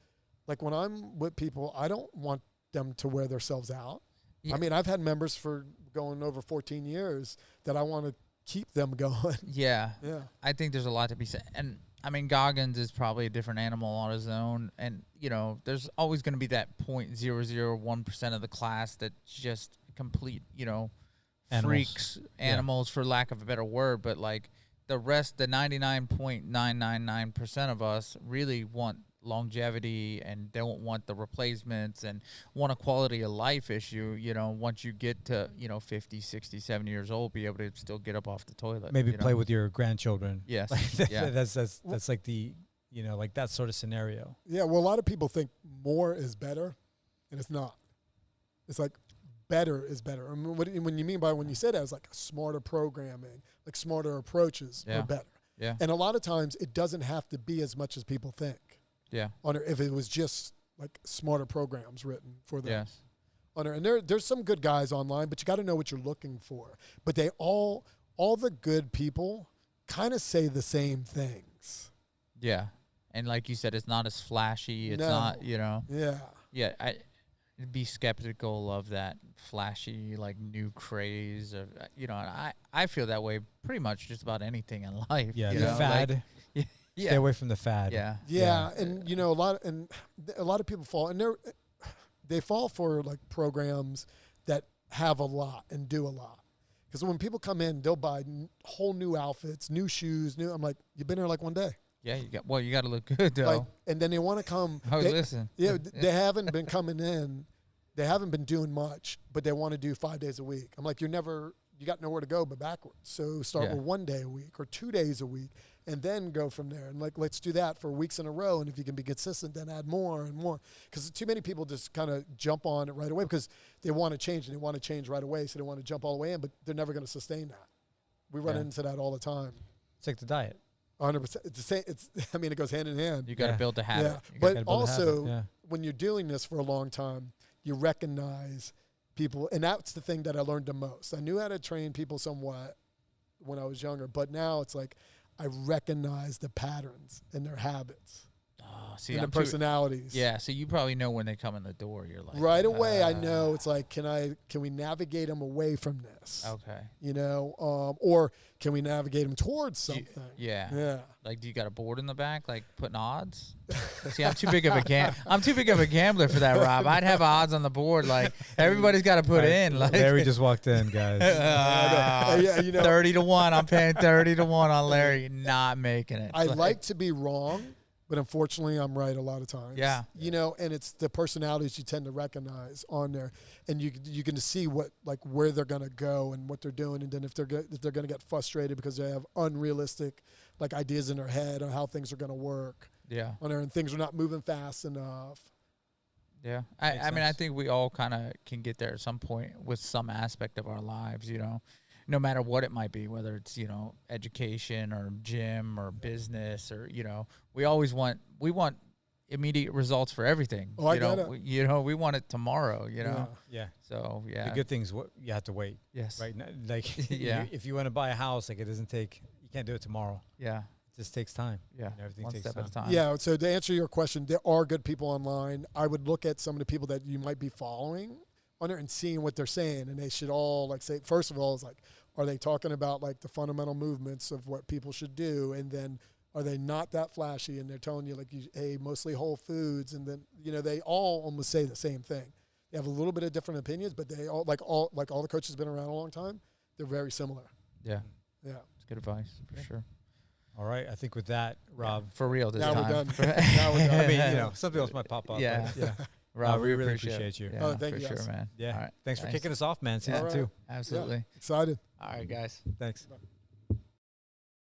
like when I'm with people, I don't want them to wear themselves out. Yeah. I mean, I've had members for going over 14 years that I want to keep them going. Yeah. Yeah. I think there's a lot to be said, and I mean, Goggins is probably a different animal on his own, and there's always going to be that 0.001% of the class that's just complete, freaks, animals, for lack of a better word. But like the rest, the 99.999% of us really want longevity and don't want the replacements and want a quality of life issue, once you get to 50, 60, 70 years old, be able to still get up off the toilet, maybe play with your grandchildren. Yes. That's like the you know, like that sort of scenario. Yeah, well, a lot of people think more is better, and it's not. It's like better is better. I mean, when you mean by when you say that, it's like smarter programming, like smarter approaches are better. Yeah. And a lot of times it doesn't have to be as much as people think. Yeah. If it was just like smarter programs written for them. Yes. And there's some good guys online, but you got to know what you're looking for. But they all the good people kind of say the same things. Yeah. And like you said, it's not as flashy. It's not, you know. Yeah. Yeah. I'd be skeptical of that flashy, like new craze of, you know, I feel that way pretty much just about anything in life. Yeah. You The know? fad. Like, Stay away from the fad. Yeah. Yeah. And, you know, a lot of people fall, and they fall for like programs that have a lot and do a lot. Because when people come in, they'll buy whole new outfits, new shoes, I'm like, you've been here like one day. Yeah, you got to look good though. Like, and then they want to come. Listen. Yeah, they haven't been coming in. They haven't been doing much, but they want to do 5 days a week. I'm like, you got nowhere to go but backwards. So start with 1 day a week or 2 days a week, and then go from there. And like, let's do that for weeks in a row. And if you can be consistent, then add more and more. Because too many people just kind of jump on it right away because they want to change and they want to change right away. So they want to jump all the way in, but they're never going to sustain that. We run into that all the time. It's like the diet. 100%. It's the same. It goes hand in hand. You got to build a habit. Yeah. But also, when you're doing this for a long time, you recognize people. And that's the thing that I learned the most. I knew how to train people somewhat when I was younger, but now it's like I recognize the patterns and their habits. See, and the personalities. So you probably know when they come in the door. You're like right away. I know it's like, can we navigate them away from this? Okay. You know, or can we navigate them towards something? Yeah. Like, do you got a board in the back, like putting odds? See, I'm too big of a gambler for that, Rob. I'd have odds on the board. Like everybody's got to put in. Like Larry just walked in, guys. You know, 30-1. I'm paying 30-1 on Larry, not making it. I like to be wrong. But unfortunately, I'm right a lot of times. Yeah. You know, and it's the personalities you tend to recognize on there, and you can see where they're gonna go and what they're doing, and then if they're gonna get frustrated because they have unrealistic like ideas in their head on how things are gonna work. Yeah. On there, and things are not moving fast enough. Yeah. I mean, I think we all kind of can get there at some point with some aspect of our lives, you know. No matter what it might be, whether it's, you know, education or gym or business or, you know, we want immediate results for everything. Oh, I get it. We want it tomorrow, you know? Yeah. So, yeah. The good thing's you have to wait. Yes. Right? Like, if you want to buy a house, like you can't do it tomorrow. Yeah. It just takes time. Yeah. Everything One takes step time. at a time. Yeah. So to answer your question, there are good people online. I would look at some of the people that you might be following on there and seeing what they're saying. And they should all like say, first of all, is like, are they talking about like the fundamental movements of what people should do? And then are they not that flashy? And they're telling you like, hey, mostly whole foods. And then, you know, they all almost say the same thing. They have a little bit of different opinions, but they all the coaches been around a long time. They're very similar. Yeah. Yeah. It's good advice for sure. All right. I think with that, Rob. For real this now time. We're done. Now we're done. I mean, you know, something else might pop up. Yeah. Yeah. Rob, we really appreciate you. Yeah, Oh, thank for you, sure, guys. man. Yeah. All right. Thanks for kicking us off, man. Season 2. Absolutely. Yeah. Excited. All right, guys. Thanks. Bye.